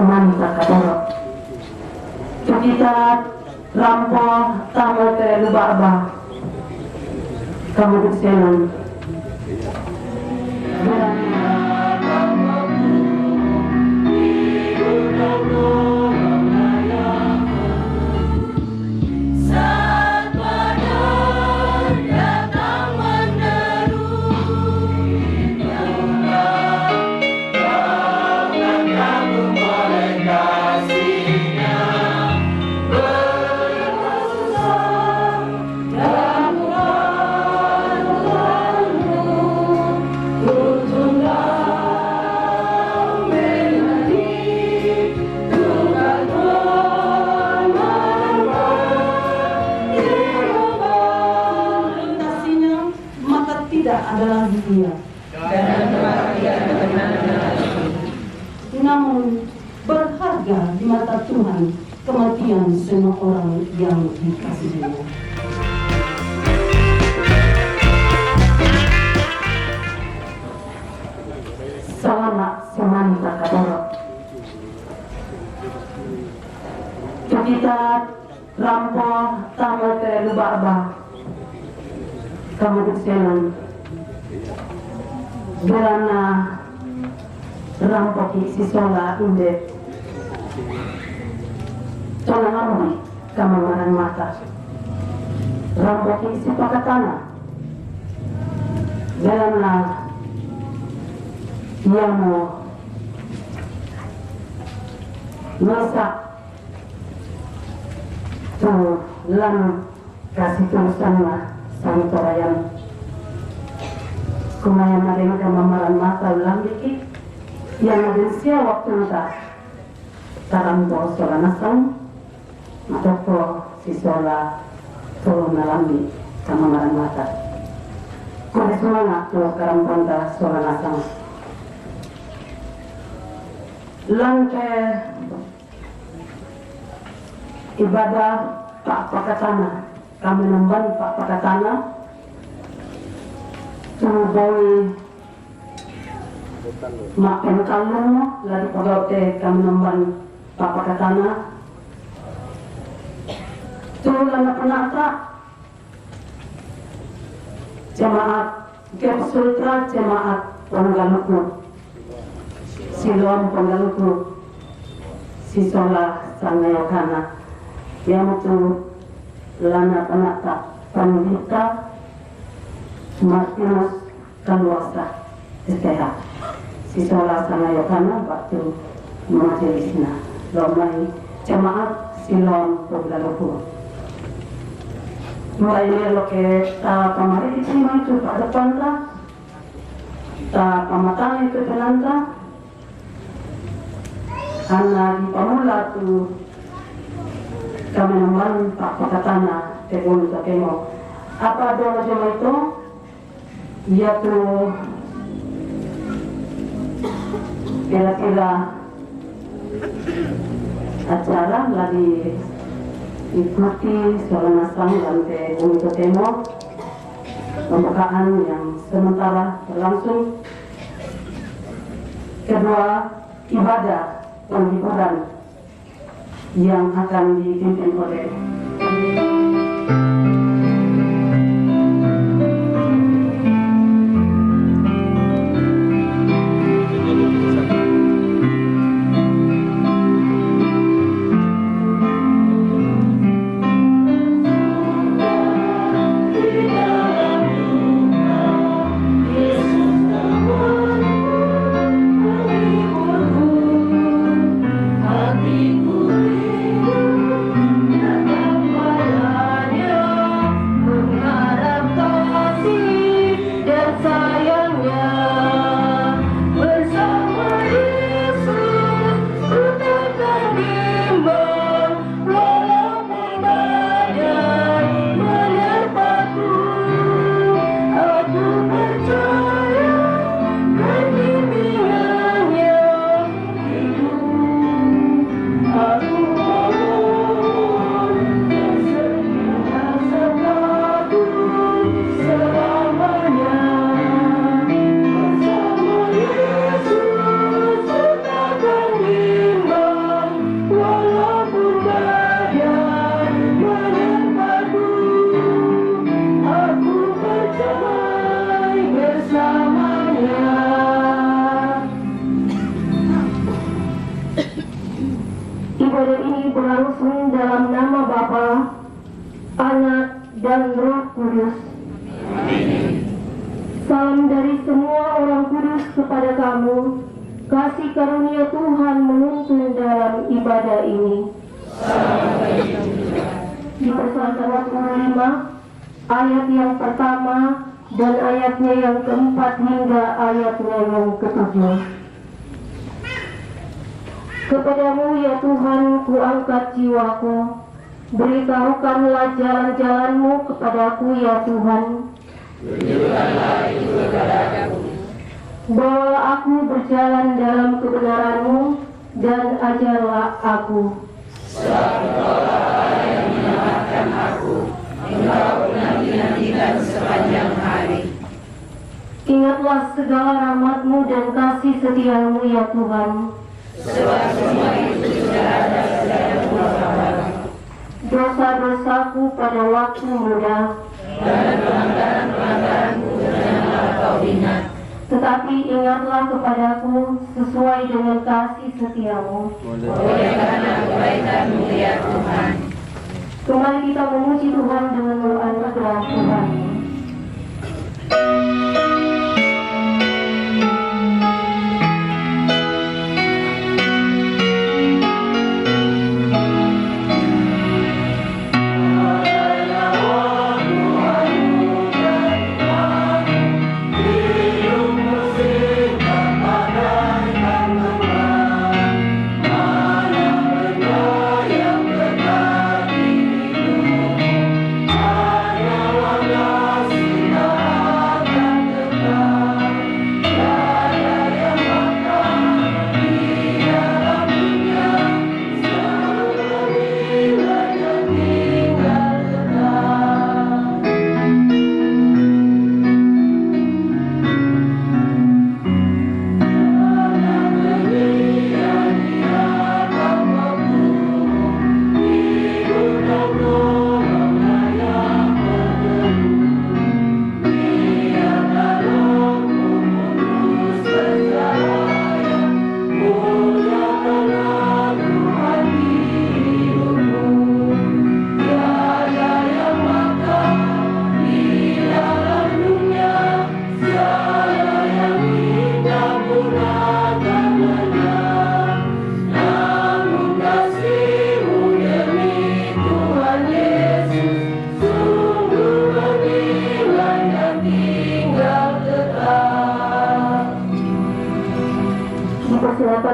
semanta kadoro. Kita rampo tamu ke lubaba. Kamu disenan. Adalah dia. Namun berharga di mata Tuhan kematian semua orang yang dikasihinya. Selamat semanta kadoro. Kita rampo tamu ke lubaba. Kamu disenan. Berana rampoki si sola inde sola ngamui kamamaran mata rampoki si pakatana berana yamo masa tu lan kasih tulisannya santorayan kumayan na rin kamamaran mata ulang dikit yang ada siya waktu nata tarambo sola nasang matoko si sola turun na lambi kamamaran mata kone sumanga to karambonda sola nasang lang ke ibadah Pak Pakatana kami nambang Pak Pakatana Tuboy makan kamu lagi pagaute kami namban papakatana tulang na penata jemaat Kepsultra jemaat Panggaluku Silom Panggaluku Sisola Sangayokana yang itu lana penata Pandita Martinus Kaluasa STH Sisola Sangayokana waktu majelisna lomai jemaat Silom Panggaluku mulai lo ke ta pamari itu itu pada panta ta pamatang itu penanta anak di pamula tu kami naman Pak Pakatana tegun sa kemo apa doa jema itu ia tu kira-kira acara lagi ikuti soal nasang dan untuk temo pembukaan yang sementara berlangsung. Kedua, ibadah penghiburan yang akan dipimpin oleh Hatiku ibadah ini berlangsung dalam nama Bapa, Anak, dan Roh Kudus. Salam dari semua orang kudus kepada kamu. Kasih karunia Tuhan menuntun dalam ibadah ini. Di Persalatan 5 ayat yang pertama dan ayatnya yang keempat hingga ayatnya yang ketujuh. Kepadamu ya Tuhan kuangkat jiwaku, beritahukanlah jalan-jalanmu kepadaku ya Tuhan. Tunjukkanlah itu kepadaku. Bawalah aku berjalan dalam kebenaran-Mu dan ajarlah aku. Sebab Engkaulah Allah yang menyelamatkan aku. Engkau menanti-nantikan sepanjang hari. Ingatlah segala rahmat-Mu dan kasih setia-Mu ya Tuhan. Sebab semua itu sudah ada sejak dahulu. Dosa-dosaku pada waktu muda dan pelanggaran-pelanggaranku janganlah Kau ingat. Tetapi ingatlah kepadaku sesuai dengan kasih setia-Mu. Oleh karena kebaikan-Mu ya Tuhan. Kembali kita memuji Tuhan dengan anugerah Tuhan.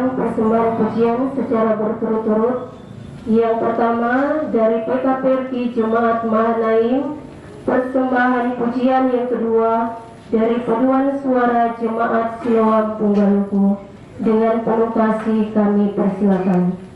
Persembahan pujian secara berturut-turut. Yang pertama dari PKPRI Jemaat Mahanaim, persembahan pujian yang kedua dari Paduan Suara Jemaat Siloam Punggaluku. Dengan penuh kasih kami persilakan.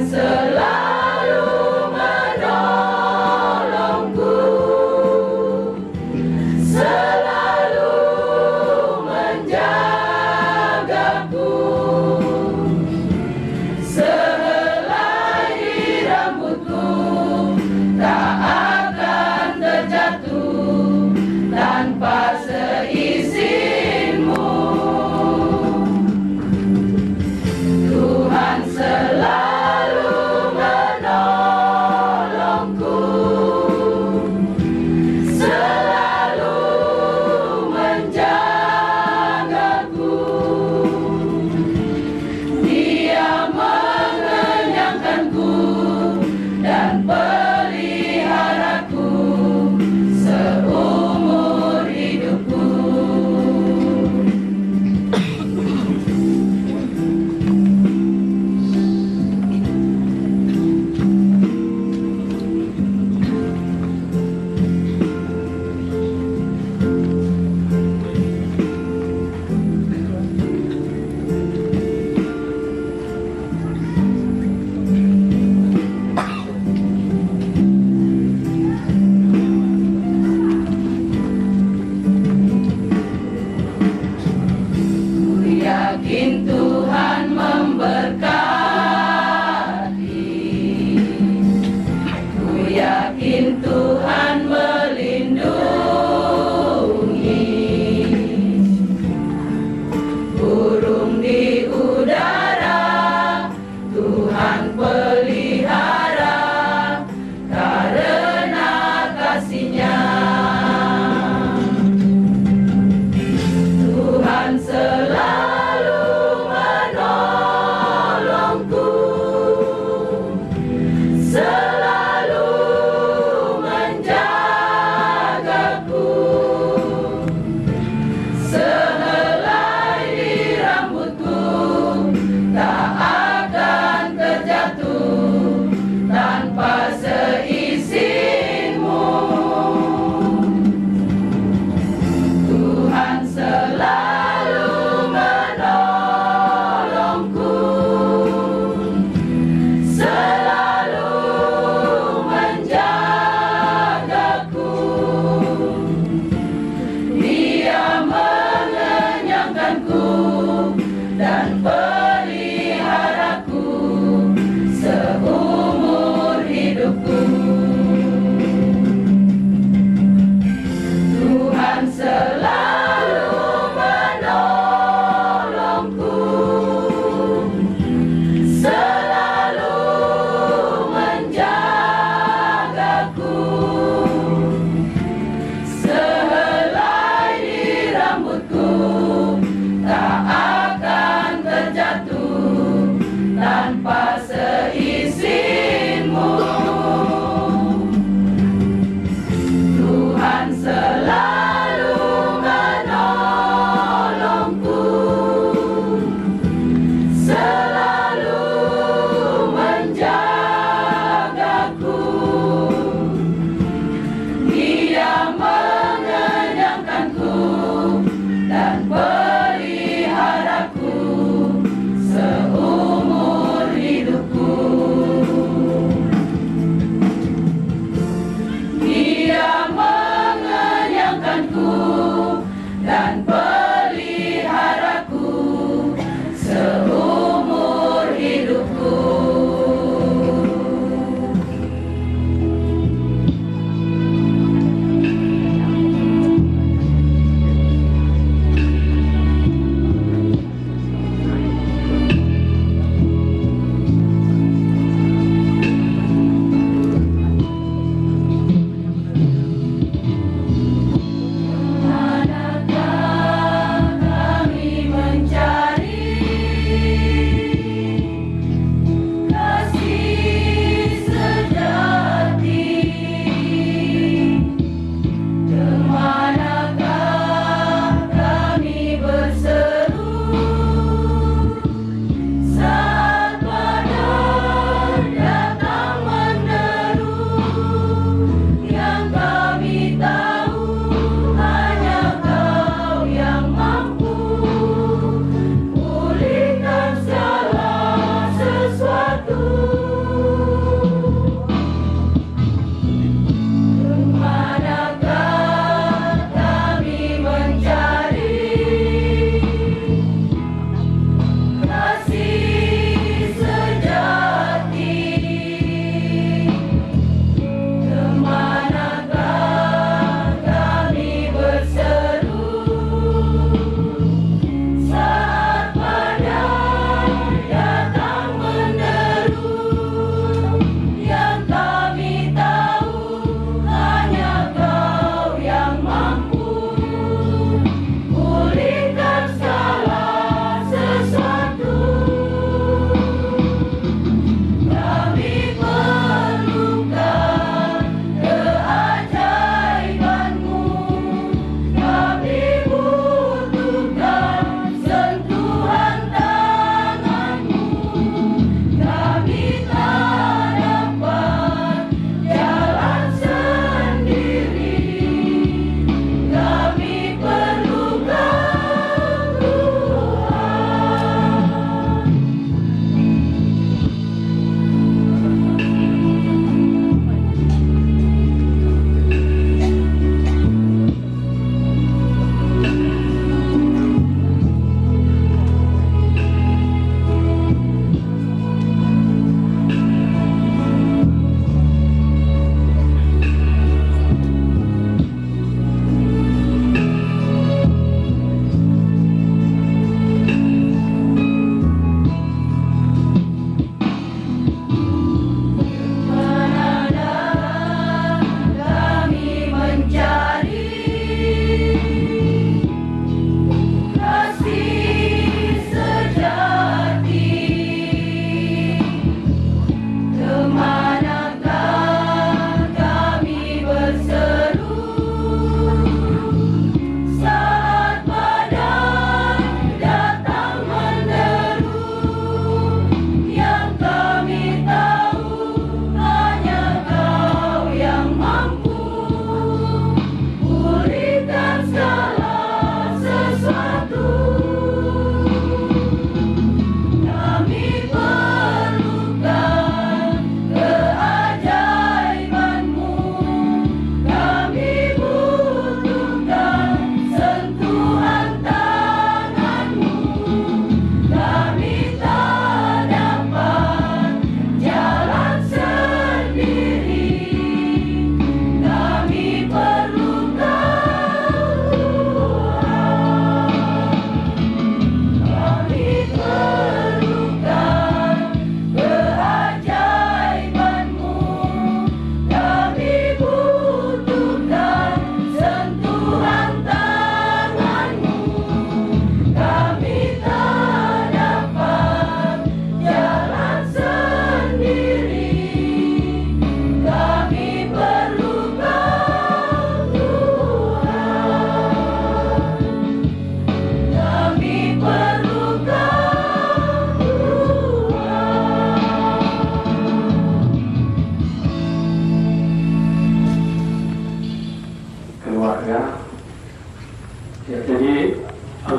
Selalu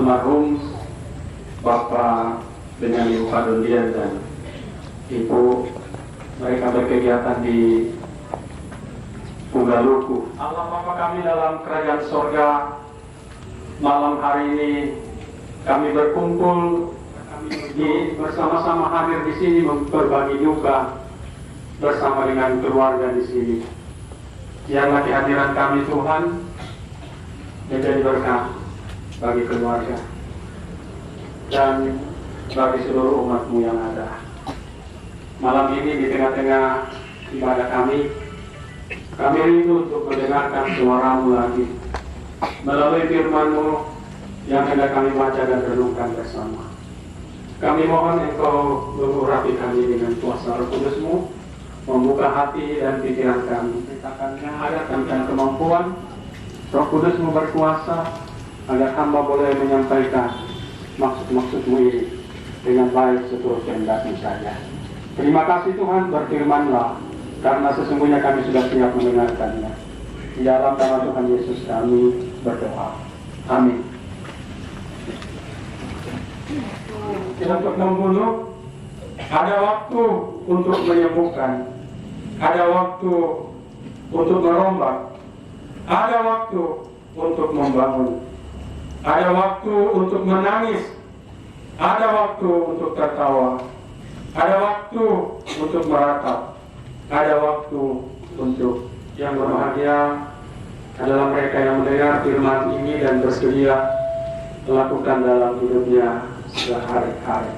almarhum Bapak dengan Ibu Kadundian dan Ibu, mereka berkegiatan di Ugaluku. Allah Bapa kami dalam kerajaan sorga, malam hari ini kami berkumpul, bersama-sama hadir di sini berbagi duka bersama dengan keluarga di sini. Biarlah kehadiran kami Tuhan menjadi berkah bagi keluarga dan bagi seluruh umat-Mu yang ada. Malam ini di tengah-tengah ibadah kami rindu untuk mendengarkan suara-Mu lagi melalui firman-Mu yang hendak kami baca dan renungkan bersama. Kami mohon Engkau mengurapi kami dengan kuasa Roh Kudus-Mu, membuka hati dan pikiran kami, ceritakannya agar kemampuan Roh Kudus-Mu berkuasa, agar hamba boleh menyampaikan maksud-maksud-Mu ini dengan baik seturut kehendak-Mu saja. Terima kasih Tuhan, berfirman-Lah, karena sesungguhnya kami sudah siap mendengarkannya. Di dalam nama Tuhan Yesus kami berdoa. Amin. Untuk membunuh, ada waktu untuk menyembuhkan, ada waktu untuk merombak, ada waktu untuk membangun, ada waktu untuk menangis, ada waktu untuk tertawa, ada waktu untuk meratap, ada waktu untuk yang berbahagia adalah mereka yang mendengar firman ini dan bersedia melakukan dalam hidupnya sehari-hari.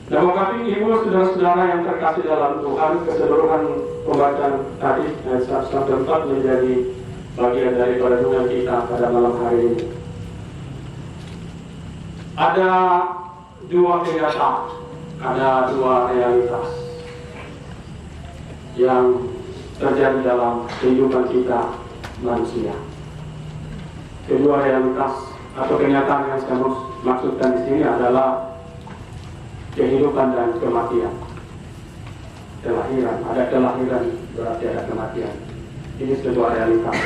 Dan mengabdi ibu saudara-saudara yang terkasih dalam Tuhan, keseluruhan pembacaan tadi ayat 104 menjadi bagian daripada renungan kita pada malam hari ini. Ada dua kenyataan, ada dua realitas yang terjadi dalam kehidupan kita manusia. Kedua realitas atau kenyataan yang saya maksudkan di sini adalah kehidupan dan kematian. Kelahiran, ada kelahiran berarti ada kematian. Ini sebuah realitas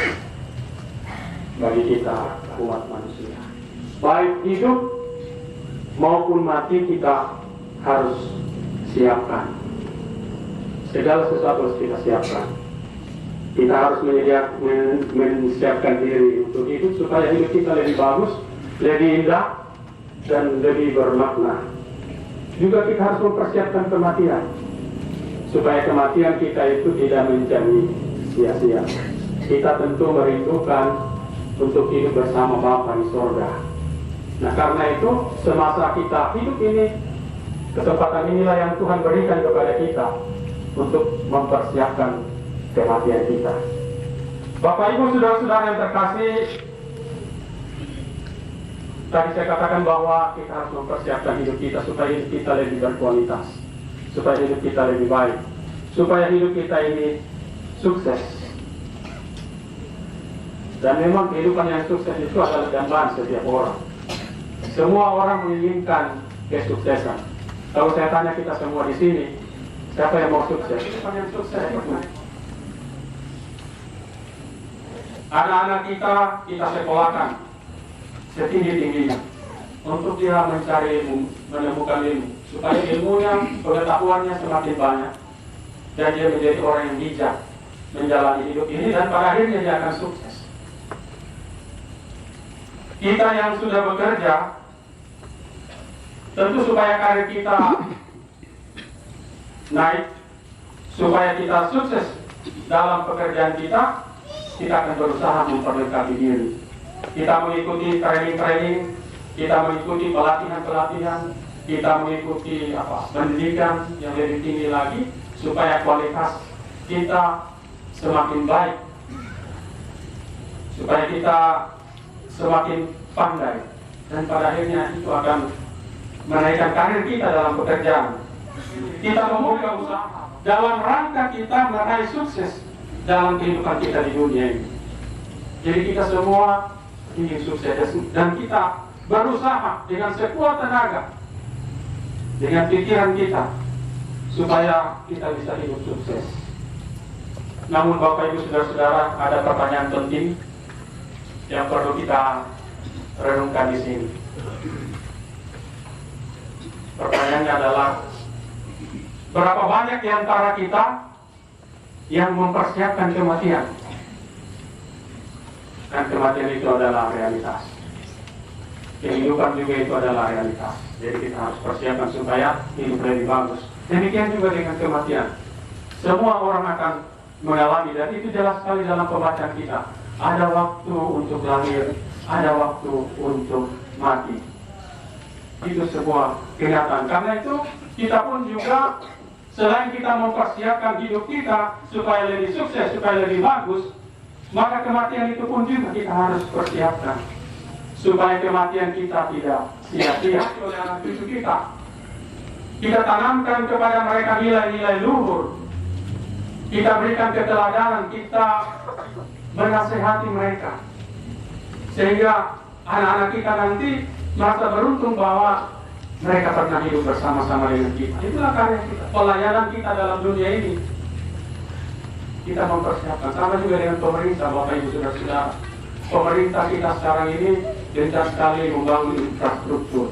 bagi kita umat manusia. Baik hidup maupun mati kita harus siapkan. Segala sesuatu harus kita siapkan. Kita harus menyiapkan diri untuk hidup supaya hidup kita lebih bagus, lebih indah, dan lebih bermakna. Juga kita harus mempersiapkan kematian, supaya kematian kita itu tidak menjadi sia-sia. Kita tentu merindukan untuk hidup bersama Bapa di sorga. Nah, karena itu semasa kita hidup ini, kesempatan inilah yang Tuhan berikan kepada kita untuk mempersiapkan kematian kita. Bapak Ibu saudara-saudara yang terkasih, tadi saya katakan bahwa kita harus mempersiapkan hidup kita supaya hidup kita lebih berkualitas, supaya hidup kita lebih baik, supaya hidup kita ini sukses. Dan memang kehidupan yang sukses itu adalah dambaan setiap orang. Semua orang menginginkan kesuksesan. Kalau saya tanya kita semua di sini, siapa yang mau sukses? Kehidupan yang sukses itu. Anak-anak kita sekolahkan setinggi-tingginya untuk dia menemukan ilmu, supaya ilmunya, pengetahuannya semakin banyak dan dia menjadi orang yang bijak menjalani hidup ini dan pada akhirnya dia akan sukses. Kita yang sudah bekerja, tentu supaya karir kita naik, supaya kita sukses dalam pekerjaan kita akan berusaha memperlengkapi diri. Kita mengikuti training-training, kita mengikuti pelatihan-pelatihan, kita mengikuti pendidikan yang lebih tinggi lagi, supaya kualitas kita semakin baik, supaya kita semakin pandai, dan pada akhirnya itu akan menaikkan karir kita dalam pekerjaan. Kita membuka usaha dalam rangka kita meraih sukses dalam kehidupan kita di dunia ini. Jadi kita semua ingin sukses dan kita berusaha dengan sekuat tenaga, dengan pikiran kita, supaya kita bisa hidup sukses. Namun Bapak Ibu saudara-saudara, ada pertanyaan penting yang perlu kita renungkan di sini. Pertanyaannya adalah, berapa banyak di antara kita yang mempersiapkan kematian? Dan kematian itu adalah realitas. Kehidupan juga itu adalah realitas. Jadi kita harus persiapkan supaya hidup lebih bagus. Demikian juga dengan kematian. Semua orang akan mengalami, dan itu jelas sekali dalam pembacaan kita. Ada waktu untuk lahir, ada waktu untuk mati. Itu sebuah kenyataan. Karena itu kita pun juga, selain kita mempersiapkan hidup kita supaya lebih sukses, supaya lebih bagus, maka kematian itu pun juga kita harus persiapkan supaya kematian kita tidak sia-sia oleh anak cucu kita. Kita tanamkan kepada mereka nilai-nilai luhur. Kita berikan keteladanan, kita menasehati mereka, sehingga anak-anak kita nanti merasa beruntung bahwa mereka pernah hidup bersama-sama dengan kita. Itulah karya kita, pelayanan kita dalam dunia ini. Kita mempersiapkan, sama juga dengan pemerintah, Bapak Ibu Saudara-saudara. Pemerintah kita sekarang ini gencar sekali membangun infrastruktur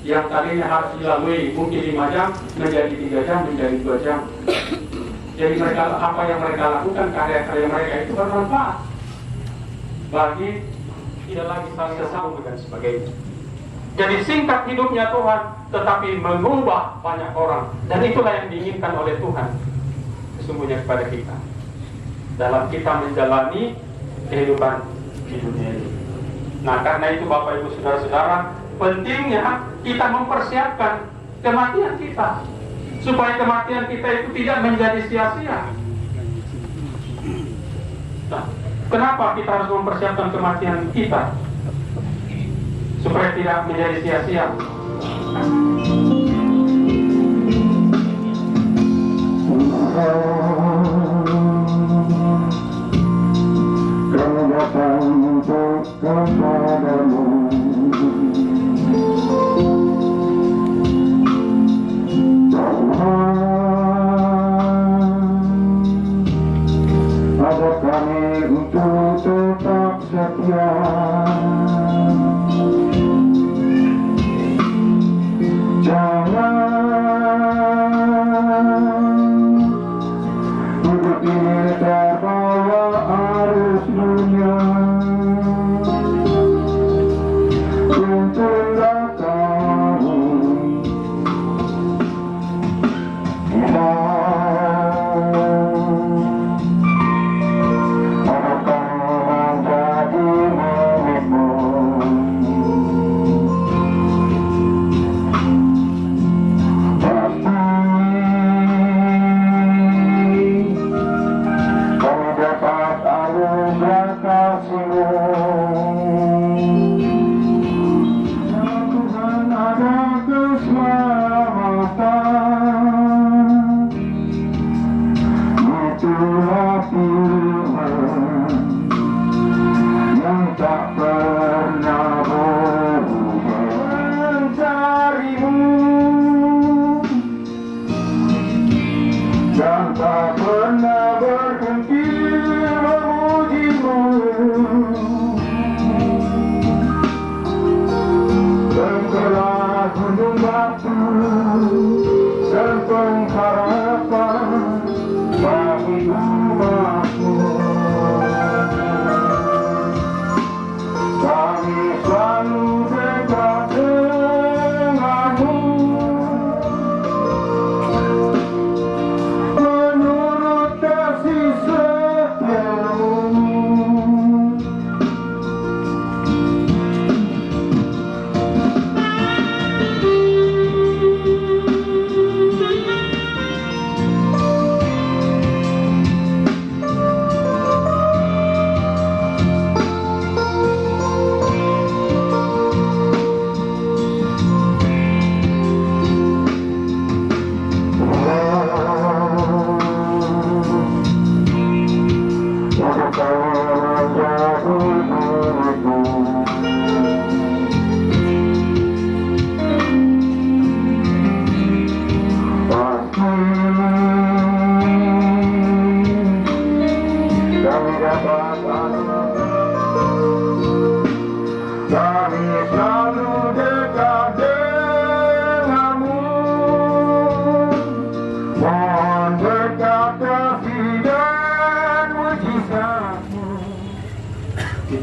yang tadinya harus dilalui mungkin 5 jam menjadi 3 jam, menjadi 2 jam. Jadi mereka, apa yang mereka lakukan, karya-karya mereka itu bermanfaat bagi tidak lagi saling sesama dan sebagainya. Jadi singkat hidupnya Tuhan, tetapi mengubah banyak orang, dan itulah yang diinginkan oleh Tuhan sesungguhnya kepada kita dalam kita menjalani kehidupan di dunia ini. Nah, karena itu Bapak Ibu Saudara-saudara, pentingnya kita mempersiapkan kematian kita supaya kematian kita itu tidak menjadi sia-sia. Nah, kenapa kita harus mempersiapkan kematian kita supaya tidak menjadi sia-sia? Kau datang untuk kepadamu, ada kami untuk tetap setia. Jangan hidup ini terbawa arus dunia. Untuk datang menurut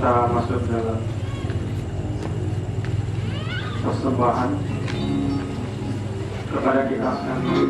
kita masuk dalam persembahan kepada kita sekalian.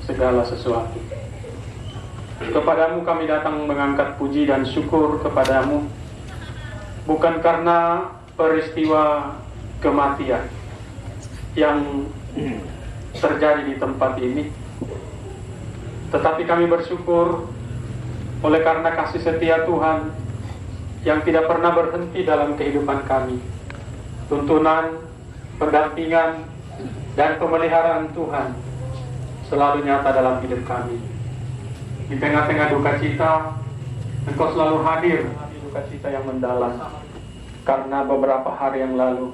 Segala sesuatu. Kepadamu kami datang mengangkat puji dan syukur kepadamu, bukan karena peristiwa kematian yang terjadi di tempat ini, tetapi kami bersyukur oleh karena kasih setia Tuhan yang tidak pernah berhenti dalam kehidupan kami. Tuntunan, pendampingan, dan pemeliharaan Tuhan selalu nyata dalam hidup kami. Di tengah-tengah duka cita, Engkau selalu hadir di duka cita yang mendalam. Karena beberapa hari yang lalu,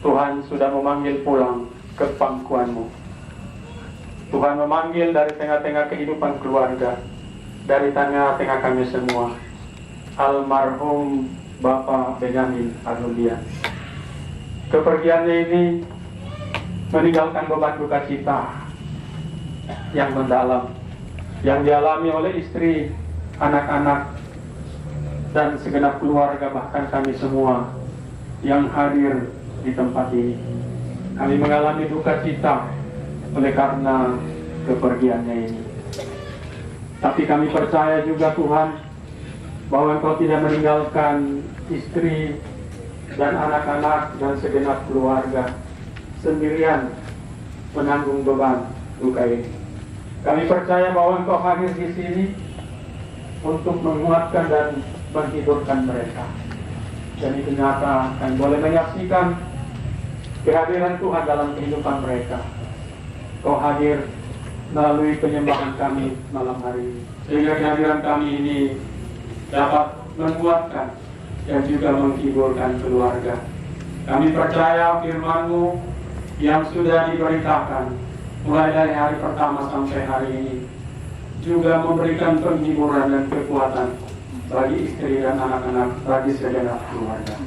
Tuhan sudah memanggil pulang ke pangkuanmu. Tuhan memanggil dari tengah-tengah kehidupan keluarga, dari tengah-tengah kami semua, almarhum Bapak Benyamin Anulian. Kepergiannya ini meninggalkan beban duka cita yang mendalam, yang dialami oleh istri, anak-anak, dan segenap keluarga, bahkan kami semua yang hadir di tempat ini. Kami mengalami duka cita oleh karena kepergiannya ini. Tapi kami percaya juga Tuhan bahwa Engkau tidak meninggalkan istri dan anak-anak dan segenap keluarga sendirian menanggung beban duka ini. Kami percaya bahwa Engkau hadir di sini untuk menguatkan dan menghiburkan mereka. Dan itu nyata, kami boleh menyaksikan kehadiran Tuhan dalam kehidupan mereka. Kau hadir melalui penyembahan kami malam hari ini, sehingga kehadiran kami ini dapat menguatkan dan juga menghiburkan keluarga. Kami percaya firman-Mu yang sudah diberitakan mulai dari hari pertama sampai hari ini juga memberikan penghiburan dan kekuatan bagi istri dan anak-anak, bagi segenap keluarga.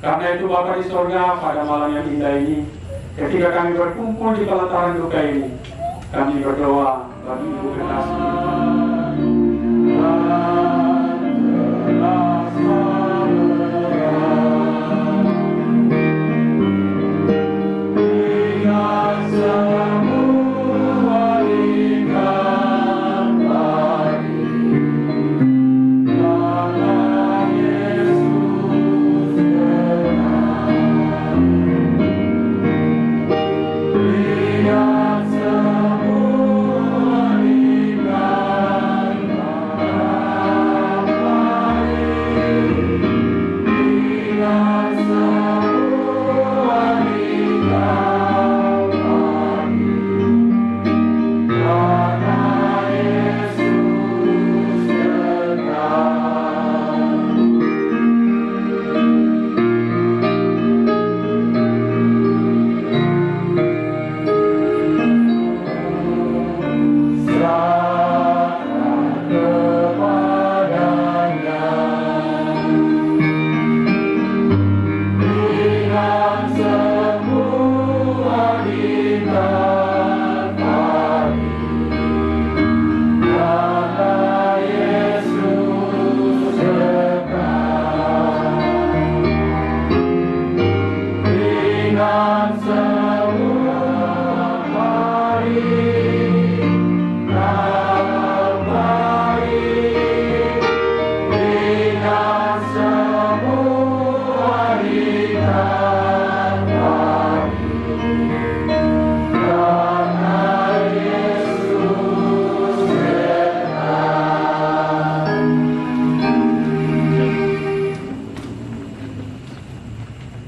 Karena itu Bapa di sorga, pada malam yang indah ini, ketika kami berkumpul di pelataran duka ini, kami berdoa bagi Ibu Kekasih.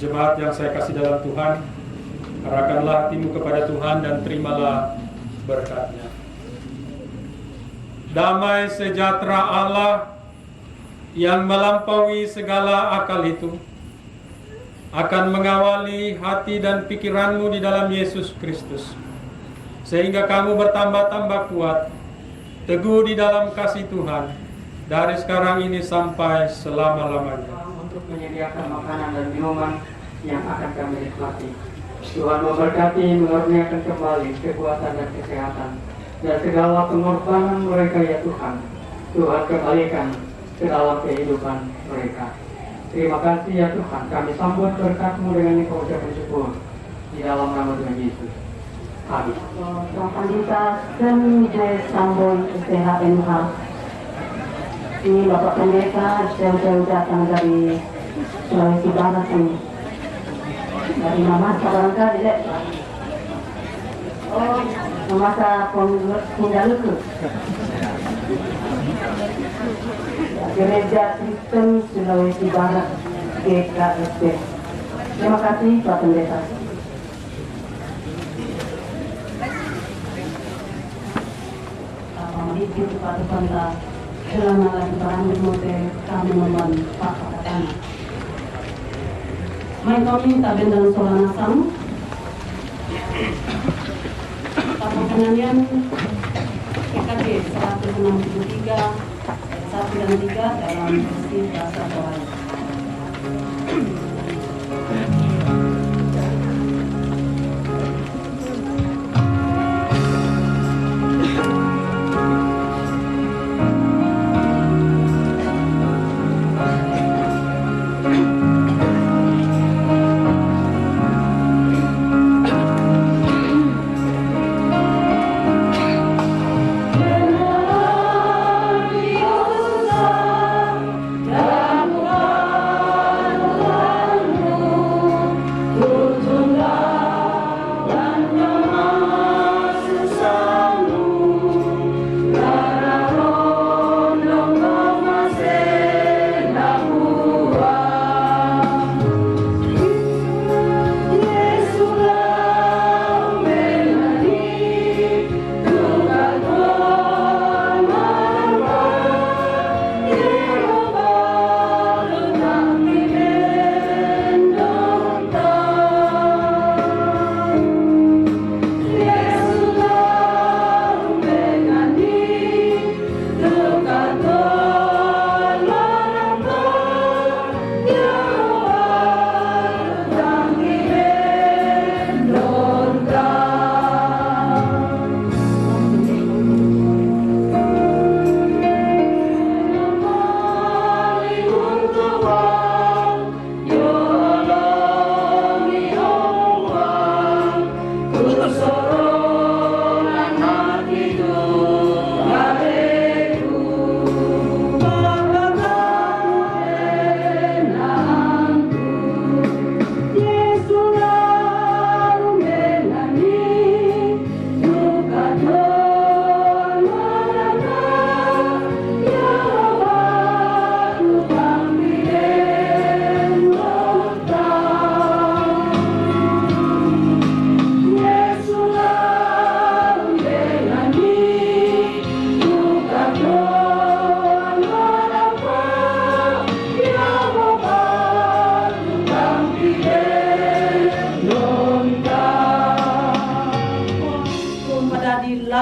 Jemaat yang saya kasih dalam Tuhan, arahkanlah hatimu kepada Tuhan dan terimalah berkat-Nya. Damai sejahtera Allah yang melampaui segala akal itu akan mengawali hati dan pikiranmu di dalam Yesus Kristus, sehingga kamu bertambah-tambah kuat, teguh di dalam kasih Tuhan, dari sekarang ini sampai selama-lamanya. Untuk menyediakan makanan dan minuman yang akan kami nikmati. Tuhan memberkati, mengaruniakan kembali kekuatan dan kesehatan, dan segala pengorbanan mereka ya Tuhan, Tuhan kembalikan ke dalam kehidupan mereka. Terima kasih ya Tuhan, kami sambut berkat-Mu dengan ucapan syukur di dalam nama Tuhan Yesus. Amin. Tuhan kita semide sambon STHMH. Ini Bapak Pendeta, jauh-jauh datang dari Sulawesi Barat ini. Dari Mamasa barangkali dek. Oh, Mamasa Pundaluku. Gereja Kristen Sulawesi Barat GKSP. Terima kasih Pak Pendeta. Itu kepada Panda selama lagi barang bermodel kami membantu Pak Katana. Main kami tak benda solana sang. Pak penyanyian PKB 163 1 dan 3 dalam versi bahasa Toraja. Dalam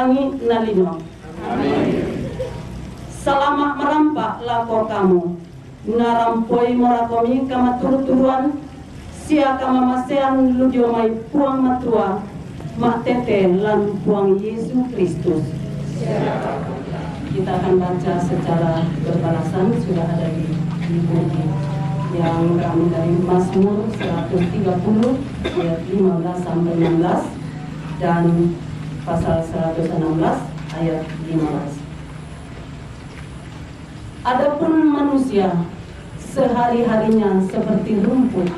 langi nalino. Selama merampak lako kamu, narampoi morakomi kama turu-turuan, sia kama masean lujo mai puang matua, mak tete lan puang Yesus Kristus. Kita akan baca secara berbalasan, sudah ada di buku yang kami dari Mazmur 130 ayat 15 sampai 16 dan pasal 116 ayat 15. Adapun manusia sehari-harinya seperti rumput,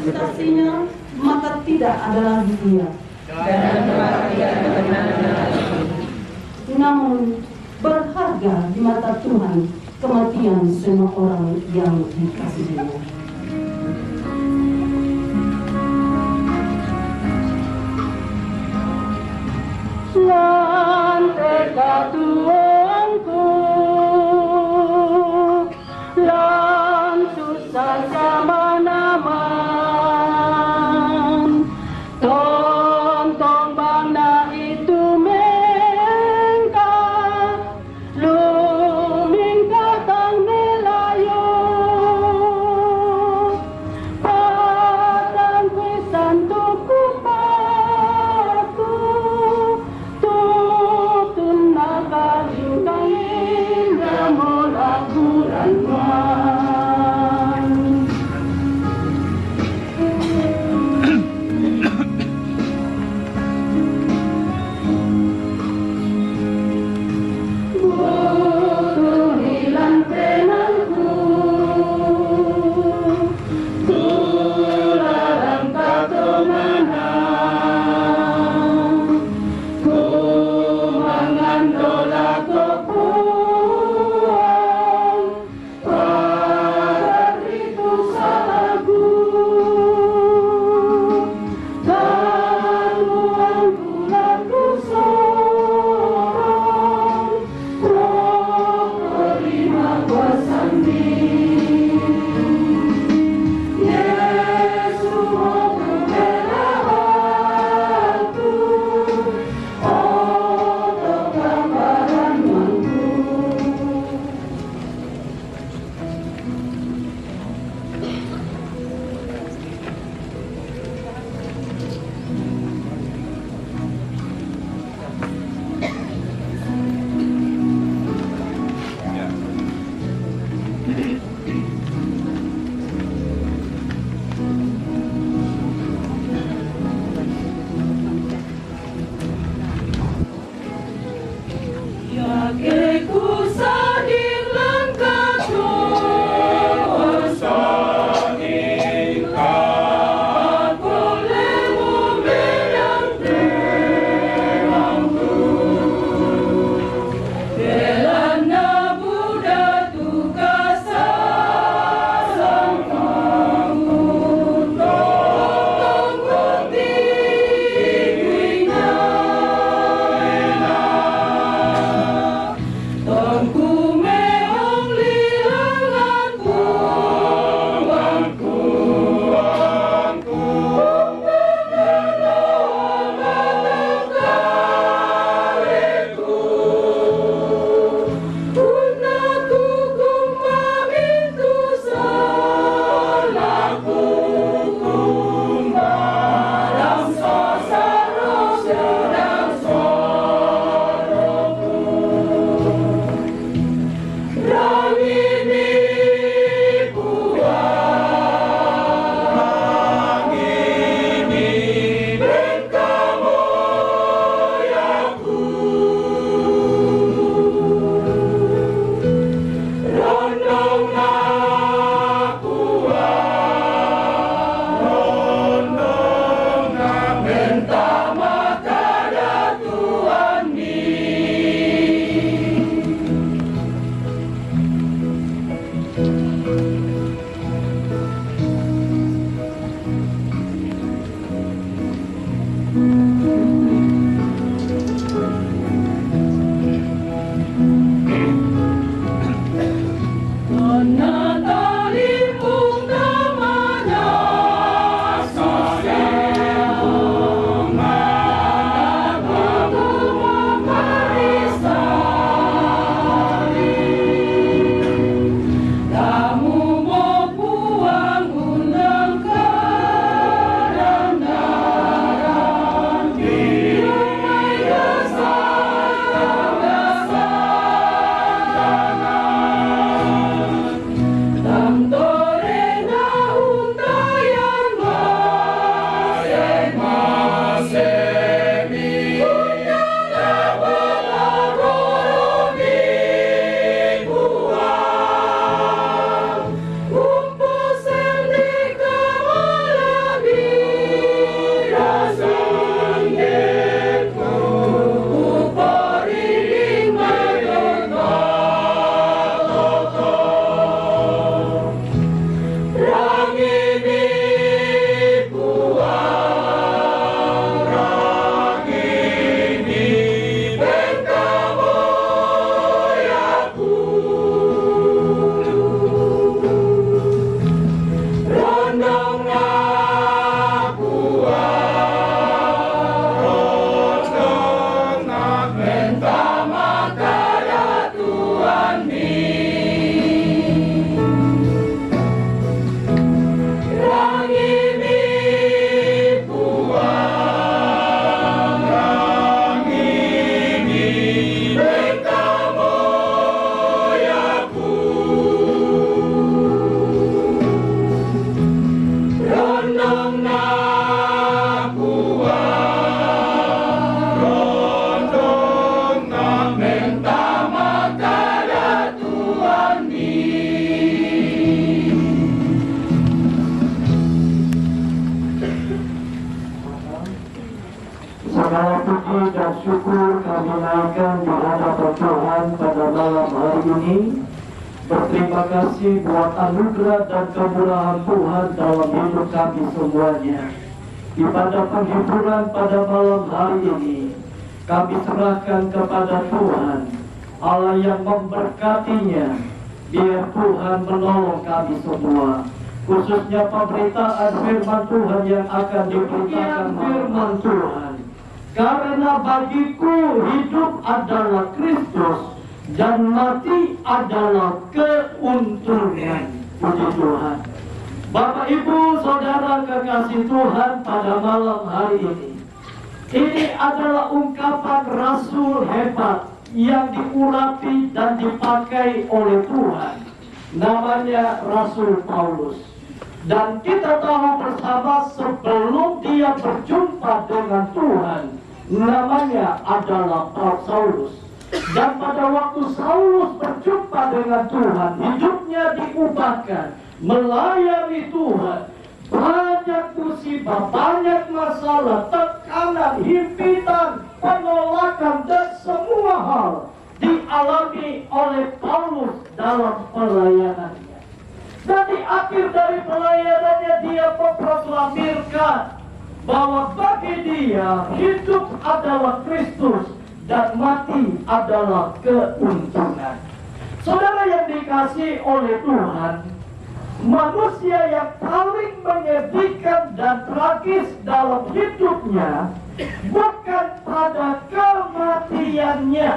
vegetasinya maka tidak ada lagi dia. Namun berharga di mata Tuhan kematian semua orang yang dikasihinya. Lantai katuanku, lan susah zaman, tontong banda itu mengka, lumingka tang melayu, Segala puji dan syukur kami naikkan di hadapan Tuhan pada malam hari ini. Berterima kasih buat anugerah dan kemurahan Tuhan dalam hidup kami semuanya. Ibadah penghiburan pada malam hari ini kami serahkan kepada Tuhan Allah yang memberkatinya. Biar Tuhan menolong kami semua, khususnya pemberitaan firman Tuhan yang akan diberitakan firman Tuhan. Karena bagiku hidup adalah Kristus dan mati adalah keuntungan. Puji Tuhan. Bapak Ibu Saudara kekasih Tuhan, pada malam hari ini adalah ungkapan rasul hebat yang diurapi dan dipakai oleh Tuhan. Namanya Rasul Paulus. Dan kita tahu bersama sebelum dia berjumpa dengan Tuhan, namanya adalah Saulus. Dan pada waktu Saulus berjumpa dengan Tuhan, hidupnya diubahkan, melayani Tuhan. Banyak musibah, banyak masalah, tekanan, himpitan, penolakan, dan semua hal dialami oleh Paulus dalam pelayanannya. Dan di akhir dari pelayanannya dia memproklamirkan bahwa bagi dia hidup adalah Kristus dan mati adalah keuntungan. Saudara yang dikasihi oleh Tuhan, manusia yang paling menyedihkan dan tragis dalam hidupnya bukan pada kematiannya,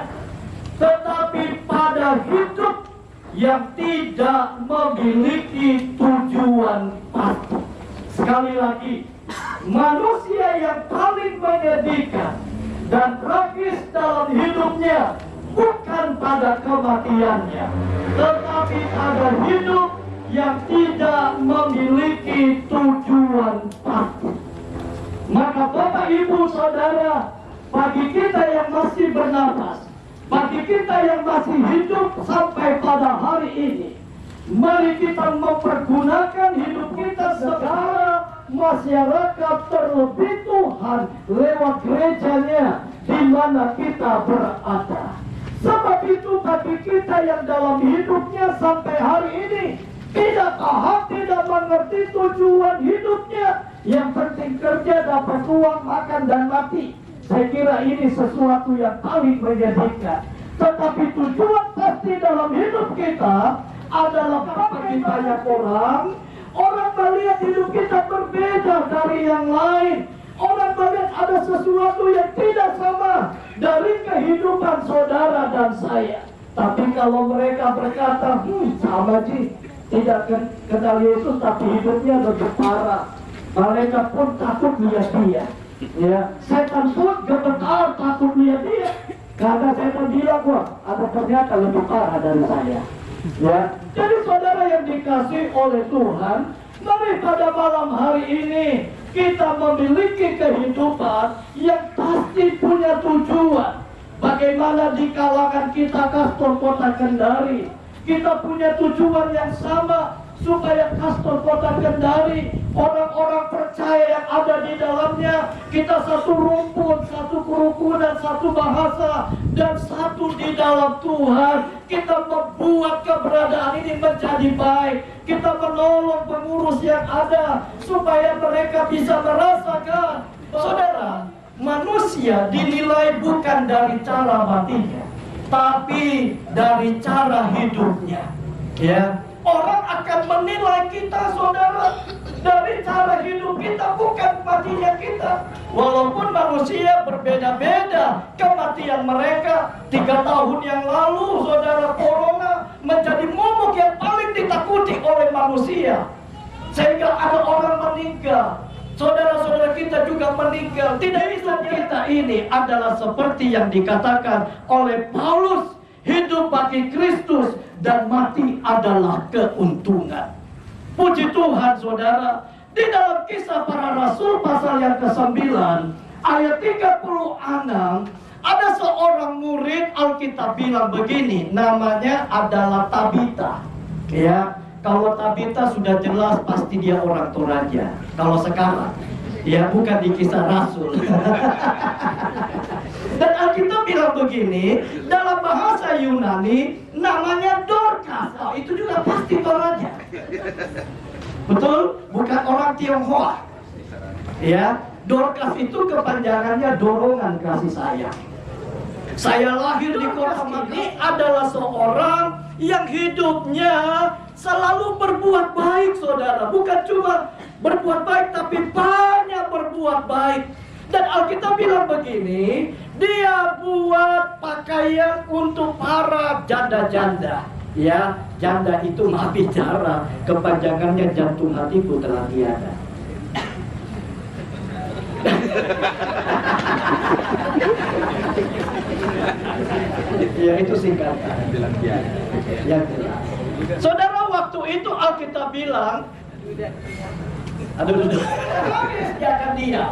tetapi pada hidup yang tidak memiliki tujuan pasti. Sekali lagi, manusia yang paling menyedihkan dan tragis dalam hidupnya bukan pada kematiannya, tetapi pada hidup yang tidak memiliki tujuan pasti. Maka Bapak Ibu Saudara, bagi kita yang masih bernapas, bagi kita yang masih hidup sampai pada hari ini, mari kita mempergunakan hidup kita secara masyarakat, terlebih Tuhan lewat gerejanya di mana kita berada. Sebab itu bagi kita yang dalam hidupnya sampai hari ini tidak paham, tidak mengerti tujuan hidupnya, yang penting kerja, dapat uang, makan dan mati, saya kira ini sesuatu yang paling menyedihkan. Tetapi tujuan pasti dalam hidup kita adalah bagi banyak orang melihat hidup kita berbeda dari yang lain. Orang melihat ada sesuatu yang tidak sama dari kehidupan saudara dan saya. Tapi kalau mereka berkata, sama sih, tidak kenal Yesus tapi hidupnya lebih parah, mereka pun takut lihat dia. Ya, setan pun gemetar takut lihat dia, karena setan bilang, wah, ada ternyata lebih parah dari saya. Ya, jadi saudara yang dikasihi oleh Tuhan, mari pada malam hari ini kita memiliki kehidupan yang pasti punya tujuan. Bagaimana di kalangan kita Kastor Kota Kendari, kita punya tujuan yang sama, supaya Kastor Kota Kendari, orang-orang percaya yang ada di dalamnya, kita satu rumpun, satu kerukunan, satu bahasa, dan satu di dalam Tuhan. Kita membuat keberadaan ini menjadi baik. Kita menolong pengurus yang ada, supaya mereka bisa merasakan. Saudara, manusia dinilai bukan dari cara matinya, tapi dari cara hidupnya. Ya, orang akan menilai kita, saudara, dari cara hidup kita, bukan matinya kita. Walaupun manusia berbeda-beda kematian mereka. 3 tahun yang lalu, saudara, corona menjadi momok yang paling ditakuti oleh manusia, sehingga ada orang meninggal. Saudara-saudara kita juga meninggal. Tidak bisa kita ini adalah seperti yang dikatakan oleh Paulus, hidup bagi Kristus dan mati adalah keuntungan. Puji Tuhan, saudara. Di dalam Kisah Para Rasul pasal yang ke-9 ayat 36, ada seorang murid, Alkitab bilang begini, namanya adalah Tabita. Ya, kalau Tabita sudah jelas pasti dia orang Toraja. Kalau sekarang Ya, bukan di Kisah Rasul. Dan Alkitab bilang begini, dalam bahasa Yunani namanya Dorcas. Oh, itu juga pasti Toraja. Betul? Bukan orang Tionghoa. Ya, Dorcas itu kepanjangannya dorongan kasih sayang. Saya lahir di kota ini adalah seorang yang hidupnya selalu berbuat baik, saudara. Bukan cuma berbuat baik, tapi banyak berbuat baik. Dan Alkitab bilang begini, dia buat pakaian untuk para janda-janda. Ya, janda itu mah bicara, kepanjangannya jantung hatiku telah tiada. Ya, itu singkatan. Yang jelas. Saudara, waktu itu Alkitab bilang, dia akan diam.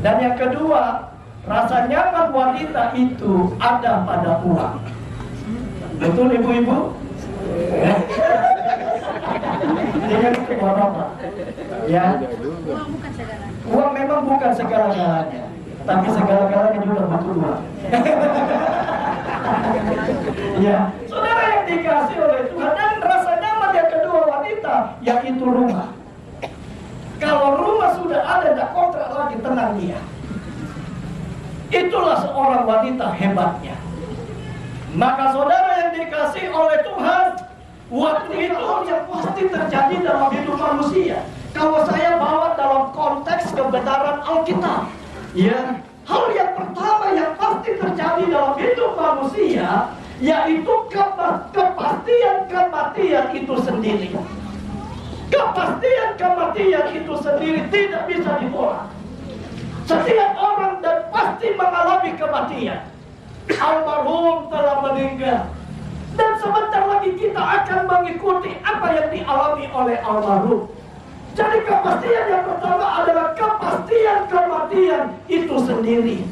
Dan yang kedua, rasa nyaman wanita itu ada pada uang. Betul, ibu-ibu? Jangan itu bodoh, ya. Uang memang bukan segala-galanya, tapi segala-galanya juga butuh uang. Ya, saudara yang dikasih oleh Tuhan, dan rasa nyaman yang kedua wanita, yaitu rumah. Kalau rumah sudah ada, tidak kontrak lagi, tenang dia. Itulah seorang wanita hebatnya. Maka saudara yang dikasih oleh Tuhan, waktu itu yang pasti terjadi dalam hidup manusia. Kalau saya bawa dalam konteks kebenaran Alkitab, ya, hal yang pertama yang pasti terjadi dalam hidup manusia, yaitu kepastian kematian itu sendiri. Kepastian kematian itu sendiri tidak bisa ditolak. Setiap orang dan pasti mengalami kematian. Almarhum telah meninggal, dan sebentar lagi kita akan mengikuti apa yang dialami oleh almarhum. Jadi kepastian yang pertama adalah kepastian kematian itu sendiri.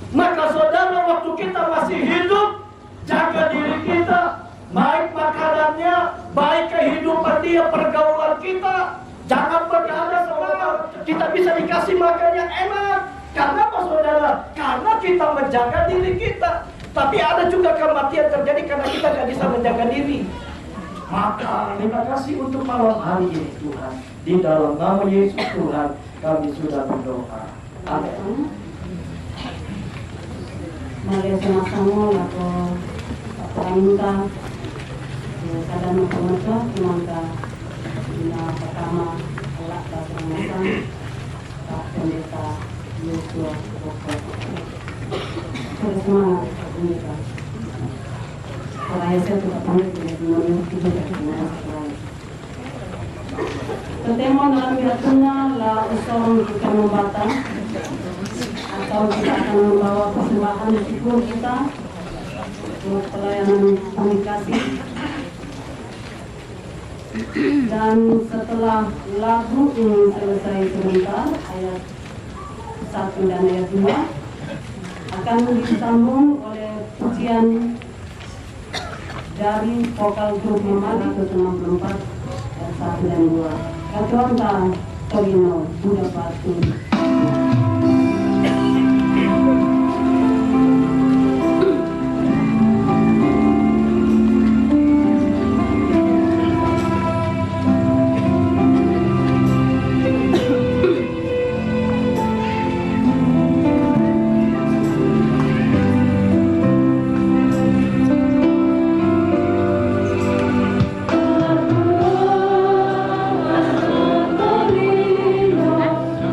Maka saudara, waktu kita masih hidup, jaga diri kita, baik makanannya, baik kehidupan dia, pergaulan kita. Jangan berada saudara, kita bisa dikasih makan yang enak. Karena apa saudara? Karena kita menjaga diri kita. Tapi ada juga kematian terjadi karena kita tidak bisa menjaga diri. Maka terima kasih untuk malam hari ini Tuhan. Di dalam nama Yesus Tuhan kami sudah berdoa. Amin. Mari sama-sama ako papainta kada mo kumato kumanta na pertama wala ka pangatan pendeta Yosua Boko. Terus mana pendeta? Para saya tetap panggil dengan kita dengan tema dalam biasanya la usaha kita membata atau kita akan membawa persembahan syukur kita untuk pelayanan komunikasi. Dan setelah lagu ini selesai sebentar, ayat 1 dan ayat 2 akan disambung oleh pujian dari vokal grup Memali ke-64 ayat 1 dan 2. Katuanta Torino Buddha Batu.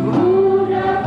Pura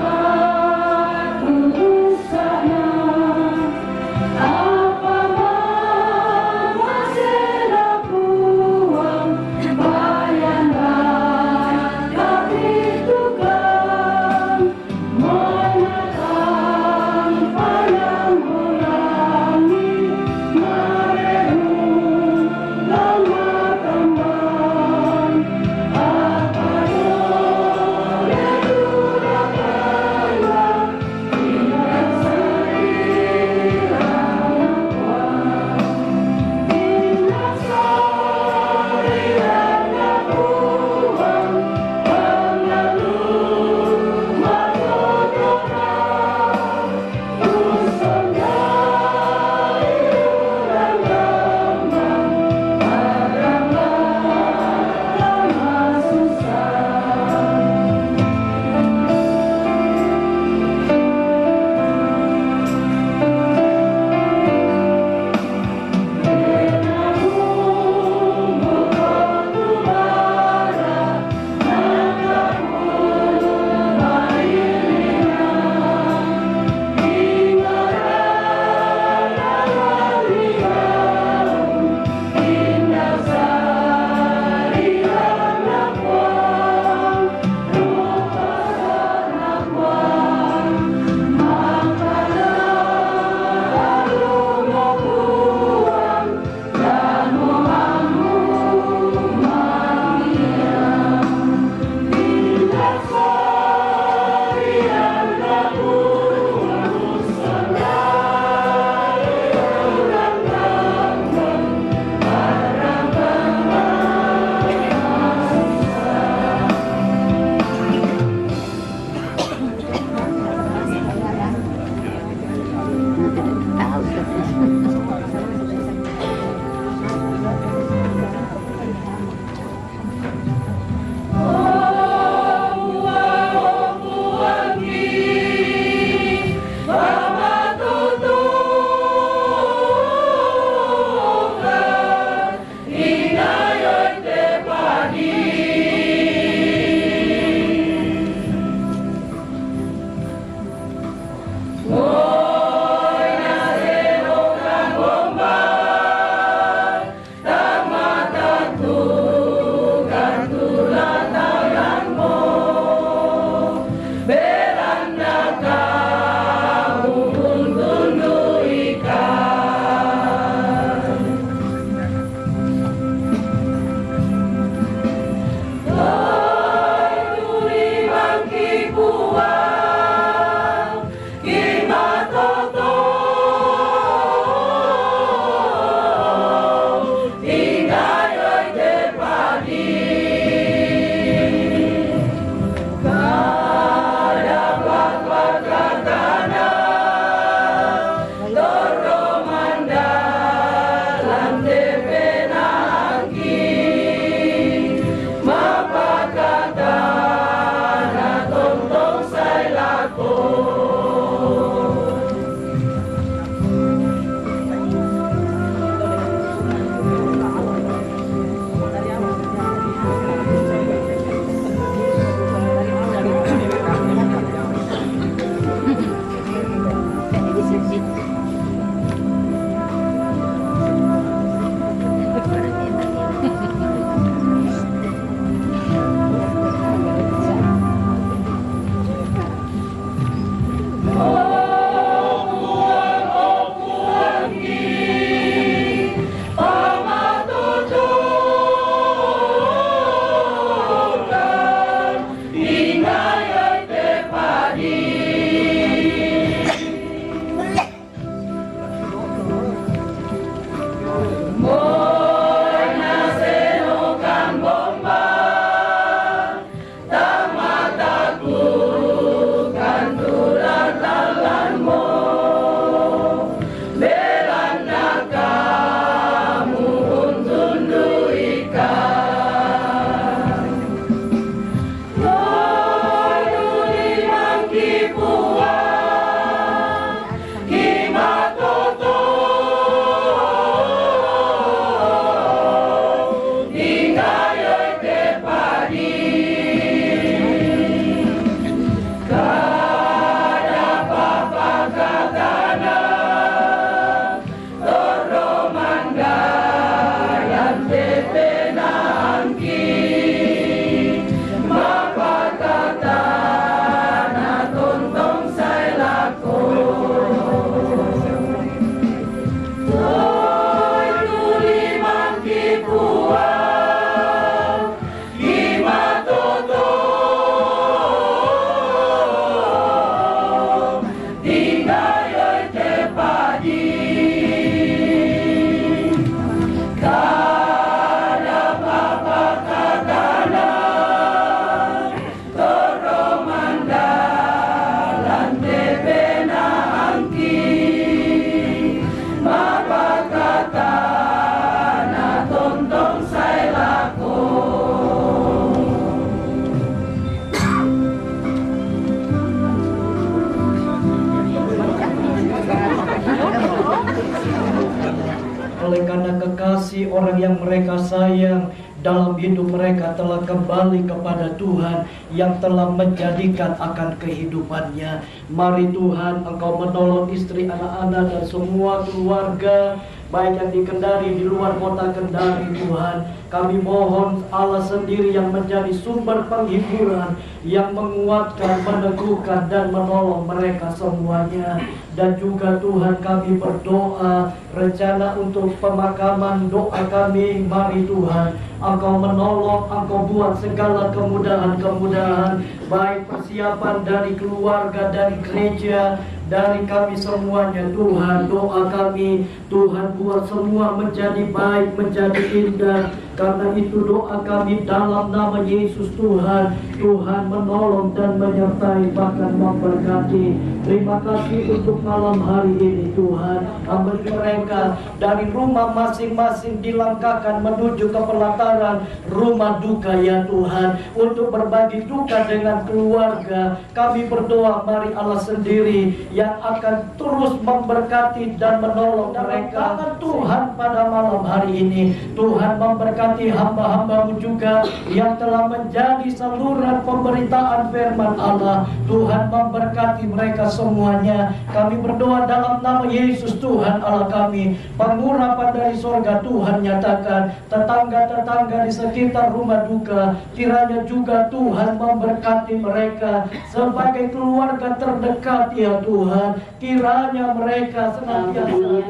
oleh karena kekasih orang yang mereka sayang dalam hidup mereka telah kembali kepada Tuhan yang telah menjadikan akan kehidupannya. Mari Tuhan, Engkau menolong istri, anak-anak dan semua keluarga, baik yang di Kendari, di luar kota Kendari. Tuhan, kami mohon Allah sendiri yang menjadi sumber penghiburan, yang menguatkan, meneguhkan dan menolong mereka semuanya. Dan juga Tuhan, kami berdoa rencana untuk pemakaman, doa kami, mari Tuhan Engkau menolong, Engkau buat segala kemudahan-kemudahan, baik persiapan dari keluarga, dari gereja, dari kami semuanya. Tuhan, doa kami, Tuhan buat semua menjadi baik, menjadi indah. Karena itu doa kami dalam nama Yesus. Tuhan, Tuhan menolong dan menyertai, bahkan memberkati. Terima kasih untuk malam hari ini Tuhan. Ambil mereka dari rumah masing-masing dilangkahkan menuju ke pelataran rumah duka ya Tuhan, untuk berbagi duka dengan keluarga. Kami berdoa, mari Allah sendiri yang akan terus memberkati dan menolong mereka. Tuhan pada malam hari ini, Tuhan memberkati hamba-hamba-Mu juga yang telah menjadi saluran pemberitaan firman Allah. Tuhan memberkati mereka semuanya. Kami berdoa dalam nama Yesus Tuhan Allah kami. Pengurapan dari sorga Tuhan nyatakan, tetangga-tetangga di sekitar rumah duka, kiranya juga Tuhan memberkati mereka sebagai keluarga terdekat ya Tuhan. Kiranya mereka senantiasa.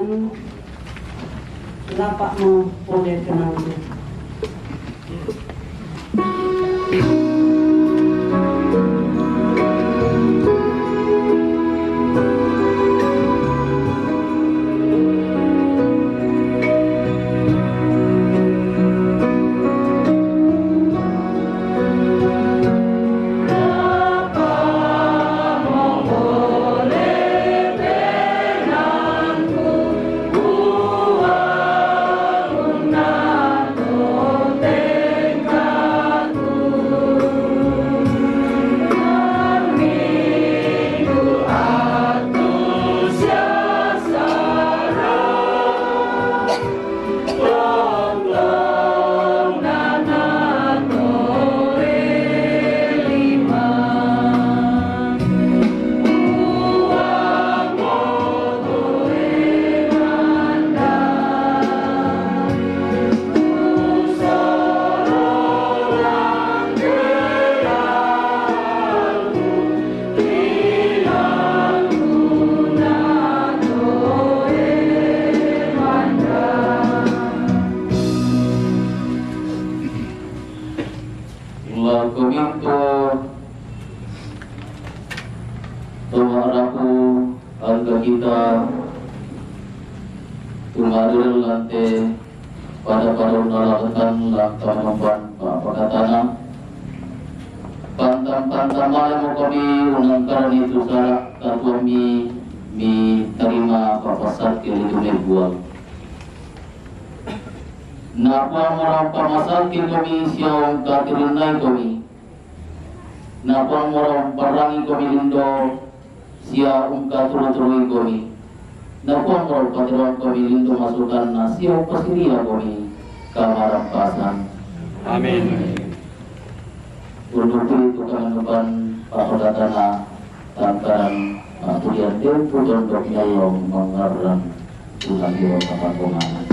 Bapakmu boleh kenal. Tumaril lante pada unalakatan lakta memban pakatana pantam malam kami unangkaran itu sarak katuami mi terima papasat kili buang napa morang pamasat kami siang katirinay kami napa morang parangi kami lindo siang katurut-turui kami Napuang morong patiruan kami lindo masukan nasio pasiria kami kamarampasan. Amin. Untuk itu kami pakodatana tantaran tulian tempo untuk nyayong mengarang ulang hiwa kapangungan.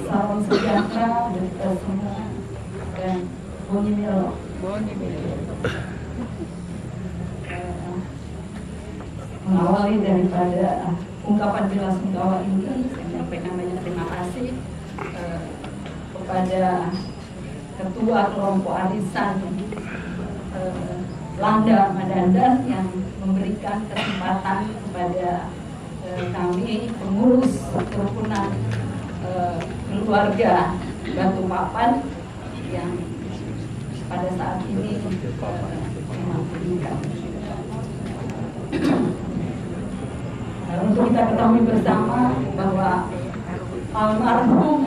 Salam sejahtera untuk kita semua dan Boni Milo. Mengawali daripada ungkapan bela sungkawa ini, saya menyampaikan banyak terima kasih kepada Ketua Kelompok Arisan Langda Madandan yang memberikan kesempatan kepada kami pengurus kerukunan keluarga Batu Papan yang pada saat ini memang meninggal. Untuk kita ketahui bersama bahwa almarhum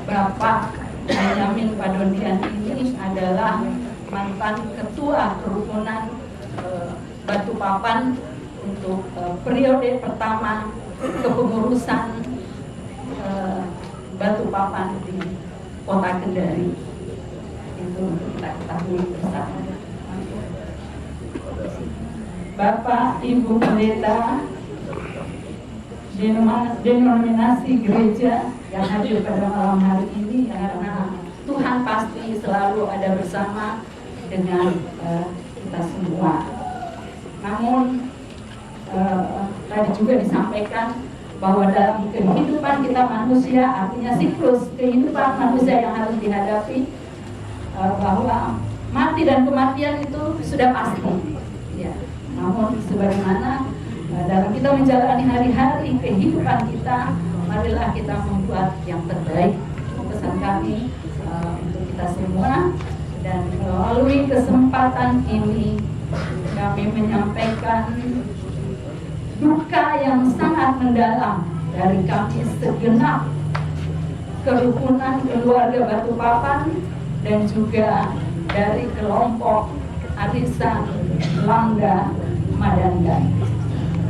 Bapak Benyamin Padondian ini adalah mantan ketua kerukunan Batu Papan untuk periode pertama kepengurusan Batu Papan di Kota Kendari. Itu untuk kita ketahui bersama. Bapak Ibu Pendeta denominasi gereja yang hadir pada malam hari ini, karena Tuhan pasti selalu ada bersama dengan kita semua. Namun tadi juga disampaikan bahwa dalam kehidupan kita manusia, artinya siklus kehidupan manusia yang harus dihadapi, bahwa mati dan kematian itu sudah pasti. Ya. Namun sebagaimana dalam kita menjalani hari-hari kehidupan kita, marilah kita membuat yang terbaik. Pesan kami untuk kita semua, dan melalui kesempatan ini kami menyampaikan duka yang sangat mendalam dari kami segenap kerukunan keluarga Batu Papan dan juga dari kelompok Arisan Langda Madandan.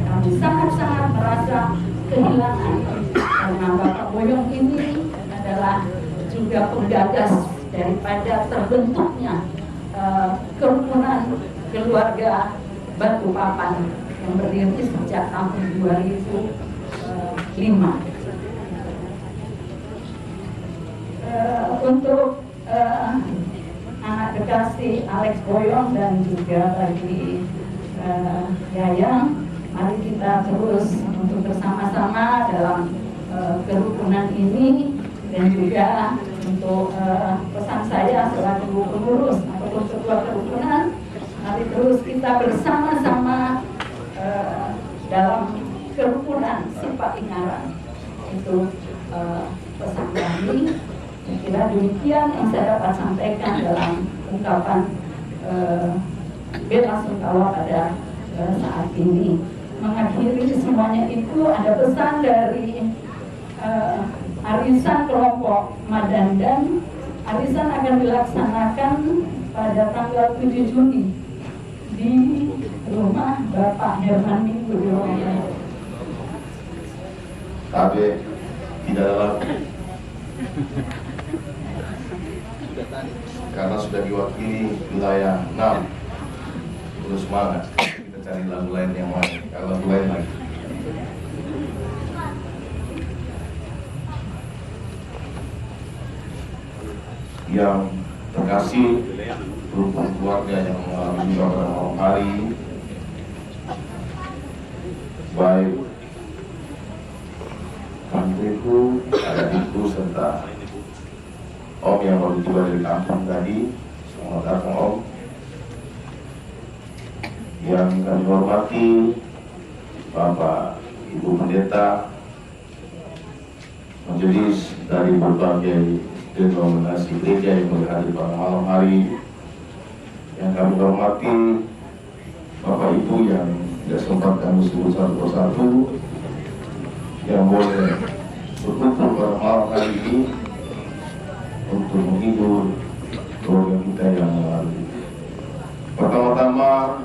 Kami sangat-sangat merasa kehilangan karena Bapak Boyong ini adalah juga penggagas daripada terbentuknya kerukunan keluarga Batu Papan yang berdiri sejak tahun 2005. Untuk anak kekasih Alex Boyong dan juga bagi Yayang, mari kita terus untuk bersama-sama dalam kerukunan ini, dan juga untuk pesan saya selaku pengurus ataupun ketua kerukunan, mari terus kita bersama-sama dalam kerukunan Sipak Ingaran. Itu pesan kami. Saya kira demikian yang saya dapat sampaikan dalam ungkapan bela sungkawa pada saat ini. Mengakhiri semuanya itu ada pesan dari arisan kelompok Madandan. Arisan akan dilaksanakan pada tanggal 7 Juni di rumah Bapak Herman Minggu di Rombongan. KB tidak dalam karena sudah diwakili wilayah 6. Terus semangat, kita cari lagu lain yang lain, lagu lain lagi. Yang terkasih, rukun keluarga yang mengalami duka pada malam hari, baik kantriku, adikku, serta Om yang baru tiba dari kampung tadi. Selamat datang Om. Yang kami hormati Bapak Ibu Pendeta, majelis dari berbagai denominasi gereja yang berhadir pada malam hari. Yang kami hormati Bapak Ibu yang tidak sempat kami sebut satu persatu, yang boleh berkumpul pada malam hari ini untuk menghibur keluarga kita yang lalu. Pertama-tama,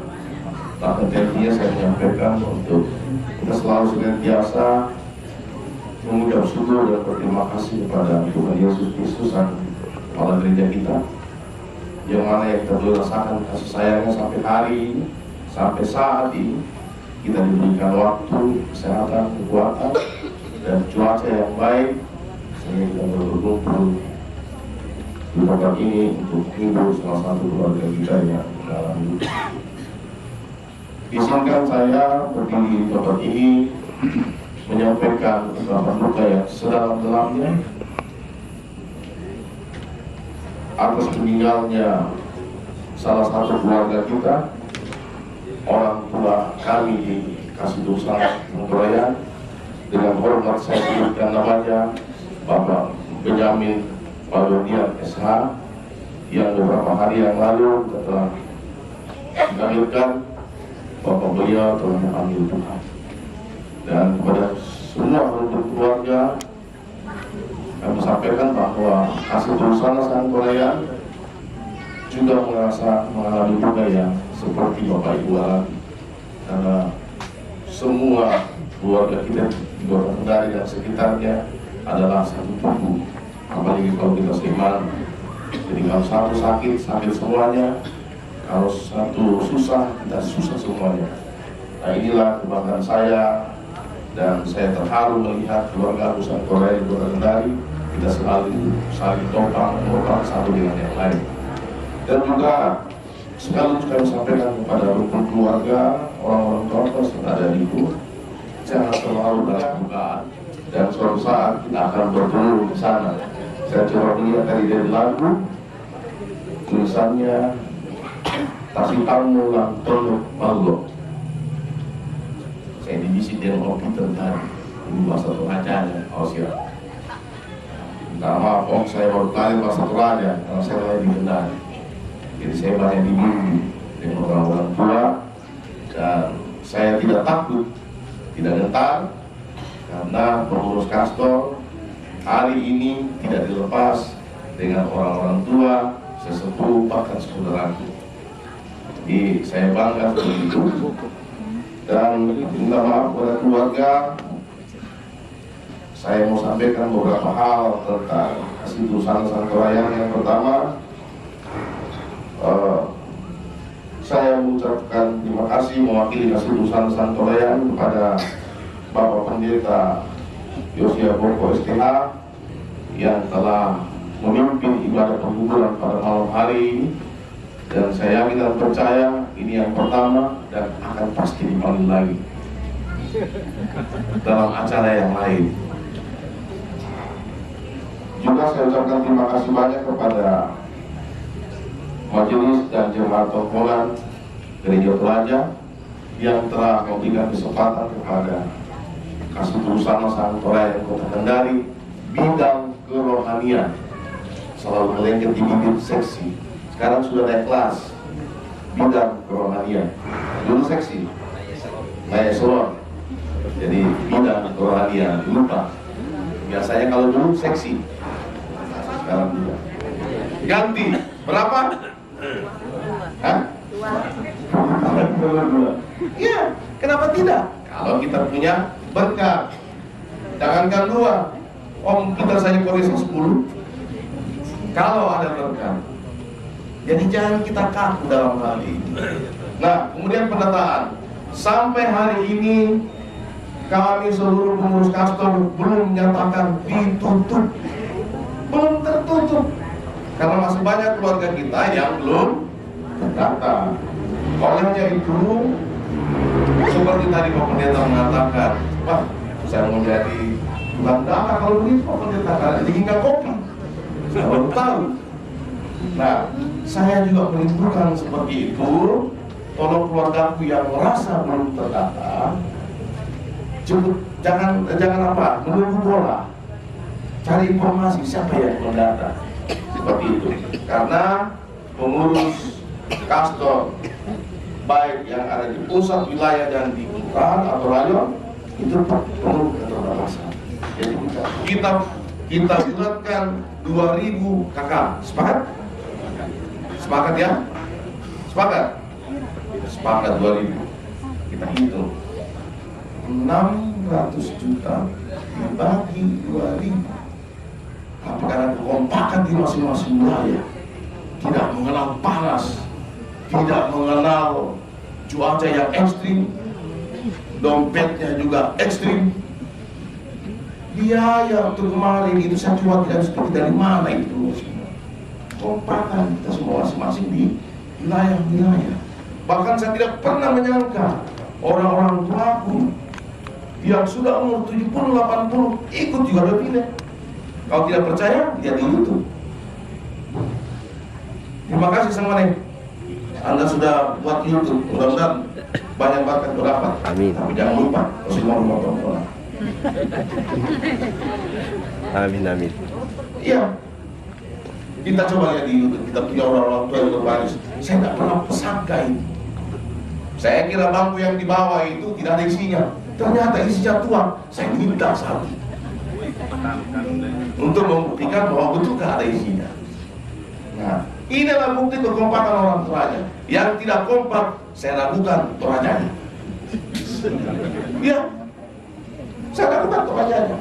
tak henti-hentinya saya menyampaikan untuk kita selalu senantiasa mengucap syukur dan berterima kasih kepada Tuhan Yesus Kristus dan kepala gereja kita, yang mana yang kita boleh rasakan kasih sayangnya sampai hari ini, sampai saat ini. Kita diberikan waktu, kesehatan, kekuatan, dan cuaca yang baik sehingga kita berkumpul di tempat ini untuk menghibur salah satu keluarga kita yang mengalami. Izinkan saya berdiri di tempat ini menyampaikan ungkapan duka yang sedalam-dalamnya atas meninggalnya salah satu keluarga kita, orang tua kami di Kasidusan Sangkurayan. Dengan hormat saya sebutkan namanya Bapak Benyamin Palodian SH, yang beberapa hari yang lalu telah dilahirkan. Bapak beliau telah dipanggil Tuhan. Dan kepada semua penduduk keluarga kami sampaikan bahwa Kasidusan Sangkurayan juga mengalami duka yang seperti Bapak Ibu alami, karena semua keluarga kita di Kota Kendari dan sekitarnya adalah satu tubuh. Apalagi kalau kita seiman, jadi kalau satu sakit semuanya, kalau satu susah kita susah semuanya. Nah, inilah kebanggaan saya, dan saya terharu melihat keluarga Sangkurayan di Kota Kendari kita selalu saling topang satu dengan yang lain. Dan juga sekaligus kami sampaikan kepada rukun keluarga, orang-orang tua yang ada di itu, jangan terlalu dalam bukaan, dan suatu saat kita akan bertemu di sana. Saya coba melihat dari lagu tulisannya Tasitamu lang tolok malo. Saya divisi dengan Om Peter tadi, ini bahasa Toraja, siap. Minta maaf Om, saya baru kali bahasa Toraja karena saya lagi di Kendari. Jadi saya banyak dibimbing dengan orang-orang tua, dan saya tidak takut, tidak gentar, karena pengurus Kastor hari ini tidak dilepas dengan orang-orang tua, sesepuh, bahkan saudaraku. Jadi saya bangga seperti itu, dan minta maaf kepada keluarga. Saya mau sampaikan beberapa hal tentang Kasidusan Sangkurayan. Yang pertama, saya mengucapkan terima kasih mewakili Kasidusan Sangkurayan kepada Bapak Pendeta Yosia Boko STH yang telah memimpin ibadah pengumpulan pada malam hari ini, dan saya yakin dan percaya ini yang pertama dan akan pasti dipanggil lagi dalam acara yang lain. Juga saya ucapkan terima kasih banyak kepada majelis dan jemaat tongkolan Gereja Pelajar yang telah memberikan kesempatan kepada Kasidusan Sangkurayan Kota Kendari bidang kerohanian, selalu melengket di bibir seksi. Sekarang sudah naik kelas bidang kerohanian. Dulu seksi naik eselon, jadi bidang kerohanian. Lupa, biasanya kalau dulu seksi, sekarang tidak. Ganti berapa? Hah? Iya, kenapa tidak? Kalau kita punya berkat, jangankan 2, Om kita saja koreksi 10. Kalau ada berkat, jadi jangan kita kaku dalam hal ini. Nah, kemudian pendataan. Sampai hari ini kami seluruh pengurus Kastor belum menyatakan ditutup, belum tertutup, karena masih banyak keluarga kita yang belum terdaftar. Olehnya itu, seperti tadi Pak Pendeta mengatakan, wah, saya mau jadi tukang data kalau begitu Pak Pendeta, karena jadi hingga kopi. Saya baru tahu. Nah, saya juga menimbulkan seperti itu. Tolong keluargaku yang merasa belum terdata, jangan apa, menunggu bola, cari informasi siapa yang mendata, seperti itu. Karena pengurus Kastor baik yang ada di pusat wilayah dan di kelurahan atau rayon itu perlu keterbatasan. Jadi kita bulatkan 2000 kakak. Sepakat? Sepakat ya? Sepakat? Sepakat 2000. Kita hitung 600 juta dibagi 2000. Tapi karena kekompakan di masing-masing wilayah, tidak mengenal panas, tidak mengenal cuaca yang ekstrim, dompetnya juga ekstrim, biaya untuk kemarin itu saya coba tidak seperti dari mana itu semua. Kompakan kita semua masing-masing di wilayah-wilayah. Bahkan saya tidak pernah menyangka orang-orang tuaku yang sudah umur 70-80 ikut juga berpilih. Kalau tidak percaya, lihat di YouTube. Terima kasih semua nih. Anda sudah buat YouTube, mudah-mudahan banyak bakat berdapat. Amin. Tapi jangan lupa, Rasulullah. Amin, amin. Iya. Kita coba lihat di YouTube, kita punya orang-orang tua yang berbaris. Saya nggak pernah pesangka ini. Saya kira bangku yang di bawah itu tidak ada isinya. Ternyata isinya tua. Saya minta satu. Untuk membuktikan bahwa betul nggak ada isinya. Nah, inilah bukti kekompakan orang Toraja. Yang tidak kompak, saya ragukan Torajanya. Iya, saya ragukan Torajanya.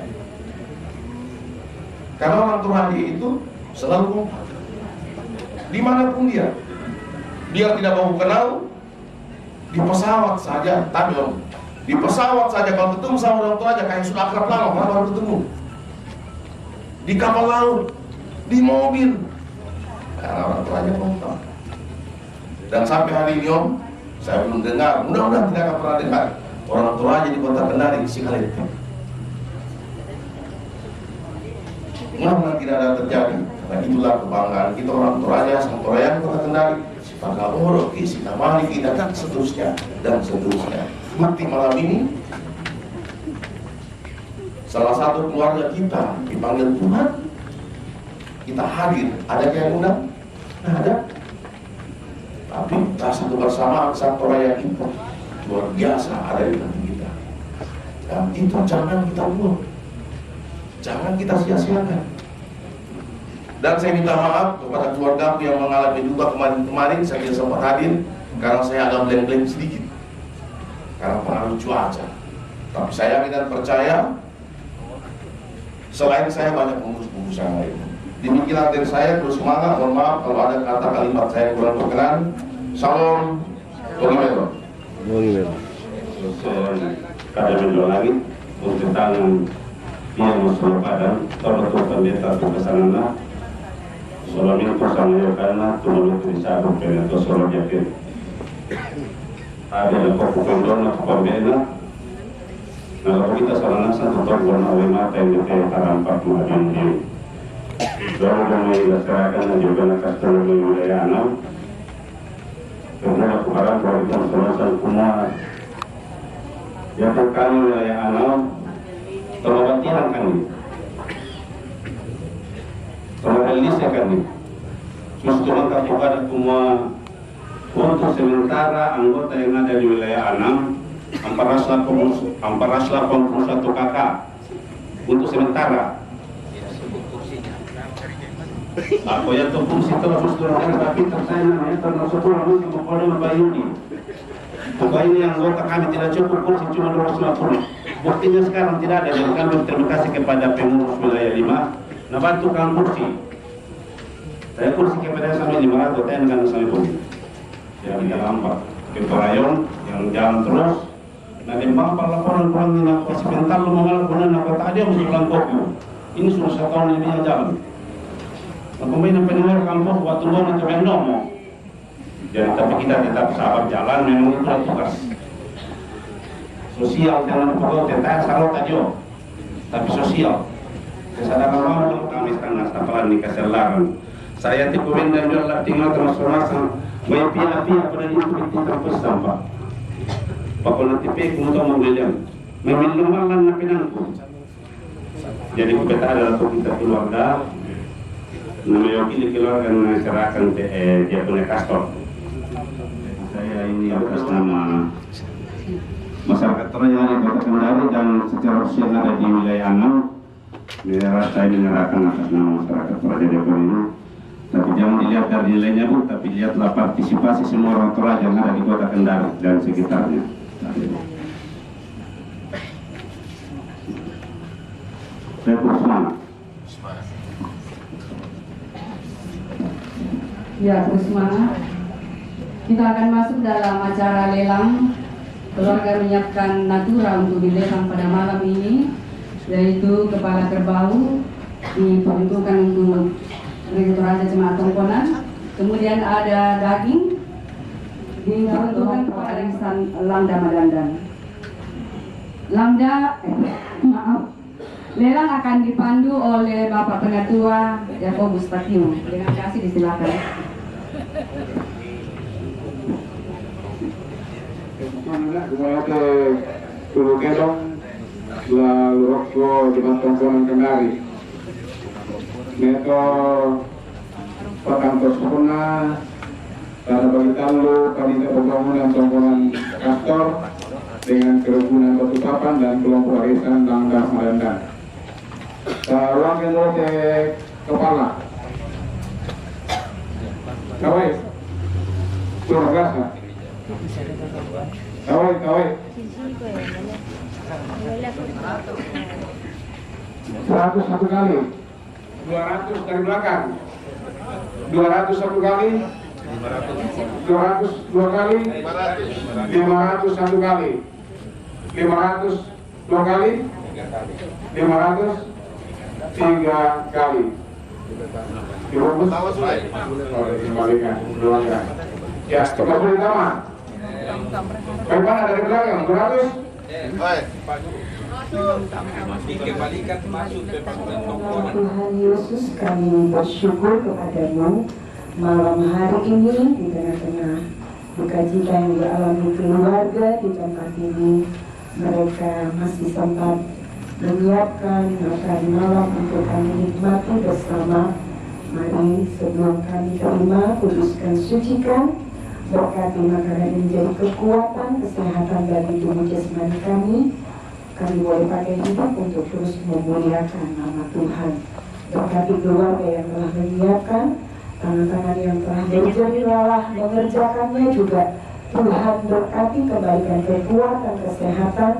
Karena orang Toraja itu selalu kompak. Dimanapun dia tidak mau kenal. Di pesawat saja, tapi di pesawat saja kalau ketemu sama orang Toraja kayak sudah akrab lama, karena baru ketemu. Di kapal laut, di mobil. Karena orang Toraja kompak. Dan sampai hari ini saya belum dengar, mudah-mudahan tidak akan pernah dengar orang Toraja di kota Kendari Sikalete. Mudah-mudahan tidak ada terjadi. Karena itulah kebanggaan kita orang Toraja, sang Toraja kota Kendari, Pagaworo, Kisi, Namali, kita dan seterusnya dan seterusnya. Bukti malam ini, salah satu keluarga kita dipanggil Tuhan, kita hadir. Ada yang undang? Ada. Tapi rasa kebersamaan sang Toraja kita luar biasa ada di hati kita. Dan itu jangan kita buang, jangan kita sia-siakan. Dan saya minta maaf kepada keluargaku yang mengalami duka kemarin saya tidak sempat hadir karena saya agak blank-blank sedikit karena pengaruh cuaca. Tapi saya yakin dan percaya selain saya banyak pengurus-pengurus yang lain. Demikian dari saya, terus semangat. Mohon maaf kalau ada kata kalimat saya kurang berkenan. Salam. Bagaimana? Kada menjual lagi untuk tangan yang masuk pada tolong pendeta kebesaran Soalnya itu sama karena tuh itu disabuk dengan itu soal yakin. Ada yang kau pukul atau pembela. Nah kalau kita salah nasa tetap warna lima yang kita tarampak macam ini. Lalu kami laksanakan juga nakasih wilayah enam. Kemudian aku harap bahwa kita selesai semua. Yang terkait wilayah enam terobatiran kami. Terrealisasi kami. Justru maka kepada semua untuk sementara anggota yang ada di wilayah 6 amparaslah 81 kakak untuk sementara. Aku ya tuh fungsi terus tapi tersaingan ya termasuk orang yang mempunyai membayuni. Bukan ini anggota kami tidak cukup kursi cuma 250. Buktinya sekarang tidak ada dan kami terima kasih kepada pengurus wilayah 5. Nah bantu kami kursi. Saya kursi kepada sampai 500 dan kan sampai pun. Yang di dalam ke Torayon yang jalan terus. Nah di bawah laporan kurang ini aku sebentar lu mengalami aku tadi yang pulang kopi. Ini sudah 1 tahun ini jalan. Pemain pendengar kampus waktu mau itu mendomo. Jadi tapi kita tetap sahabat jalan memang itu tugas. Sosial jangan pokok tentang salah tadi. Tapi sosial. Kesadaran mau kami sekarang nasapalan di kesalahan. Saya tipu dan jual tinggal transformasi. May pia-pia pada itu kita pesan Pak. Pakola tipe untuk mobilnya. Memilamalan na pinangko. Jadi kita adalah kita keluarga. Namanya keluarga yang serahkan dia punya kastor. Saya ini atas nama masyarakat Toraja di Kota Kendari dan secara sosial ada di wilayah 6. Saya menyerahkan atas nama masyarakat Toraja Depok ini. Tapi jangan dilihat dari nilainya Bu, tapi lihatlah partisipasi semua orang Toraja yang ada di Kota Kendari dan sekitarnya. Saya bersemangat. Ya, bersemangat. Kita akan masuk dalam acara lelang. Keluarga menyiapkan natura untuk dilelang pada malam ini, yaitu kepala kerbau diperuntukkan untuk Toraja Jemaat Tongkonan. Kemudian ada daging diperuntukkan kepada Arisan Lamda Madandan. Lelang akan dipandu oleh Bapak Pengetua Yakobus Patimo. Dengan kasih disilakan. Kumulate tulu kedong lalu rokko di tongkongan kendari. Neto pakantos kuna karena bagi talu panitia pembangunan tongkongan kastor dengan kerukunan batu papan dan kelompok arisan langkah merendah. Ruang ke kepala. Kawai. Turun rasa. Kawai. 101 kali. 200 dari belakang. 201 kali. 202 kali. 501 kali. 502 kali. 503 kali. Dirumus. Dikembalikan. Doakan. Ya, coba pertama. Bagaimana dari belakang? 200. Tuhan Yesus, kami bersyukur kepadamu malam hari ini di tengah-tengah duka cita yang dialami keluarga di tempat ini. Mereka masih sempat menyiapkan makan malam untuk kami nikmati bersama. Mari sebelum kami terima, kuduskan, sucikan, berkati makanan ini menjadi kekuatan, kesehatan bagi tubuh jasmani kami. Kami boleh pakai hidup untuk terus memuliakan nama Tuhan. Berkati keluarga yang telah menyiapkan, tangan-tangan yang telah berjerih lelah mengerjakannya juga. Tuhan berkati kebaikan, kekuatan, kesehatan,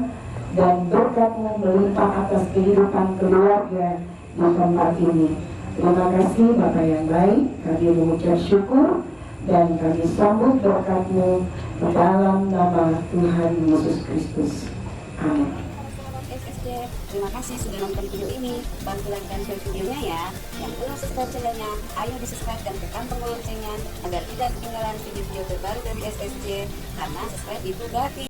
dan berkat-Mu melimpah atas kehidupan keluarga di tempat ini. Terima kasih Bapa yang baik, kami mengucap syukur dan kami sambut berkat-Mu dalam nama Tuhan Yesus Kristus. Amin. Terima kasih sudah nonton video ini. Bantu like dan share videonya ya. Yang belum subscribe channelnya, ayo di subscribe dan tekan tombol loncengnya agar tidak ketinggalan video-video terbaru dari SSJ. Karena subscribe itu gratis.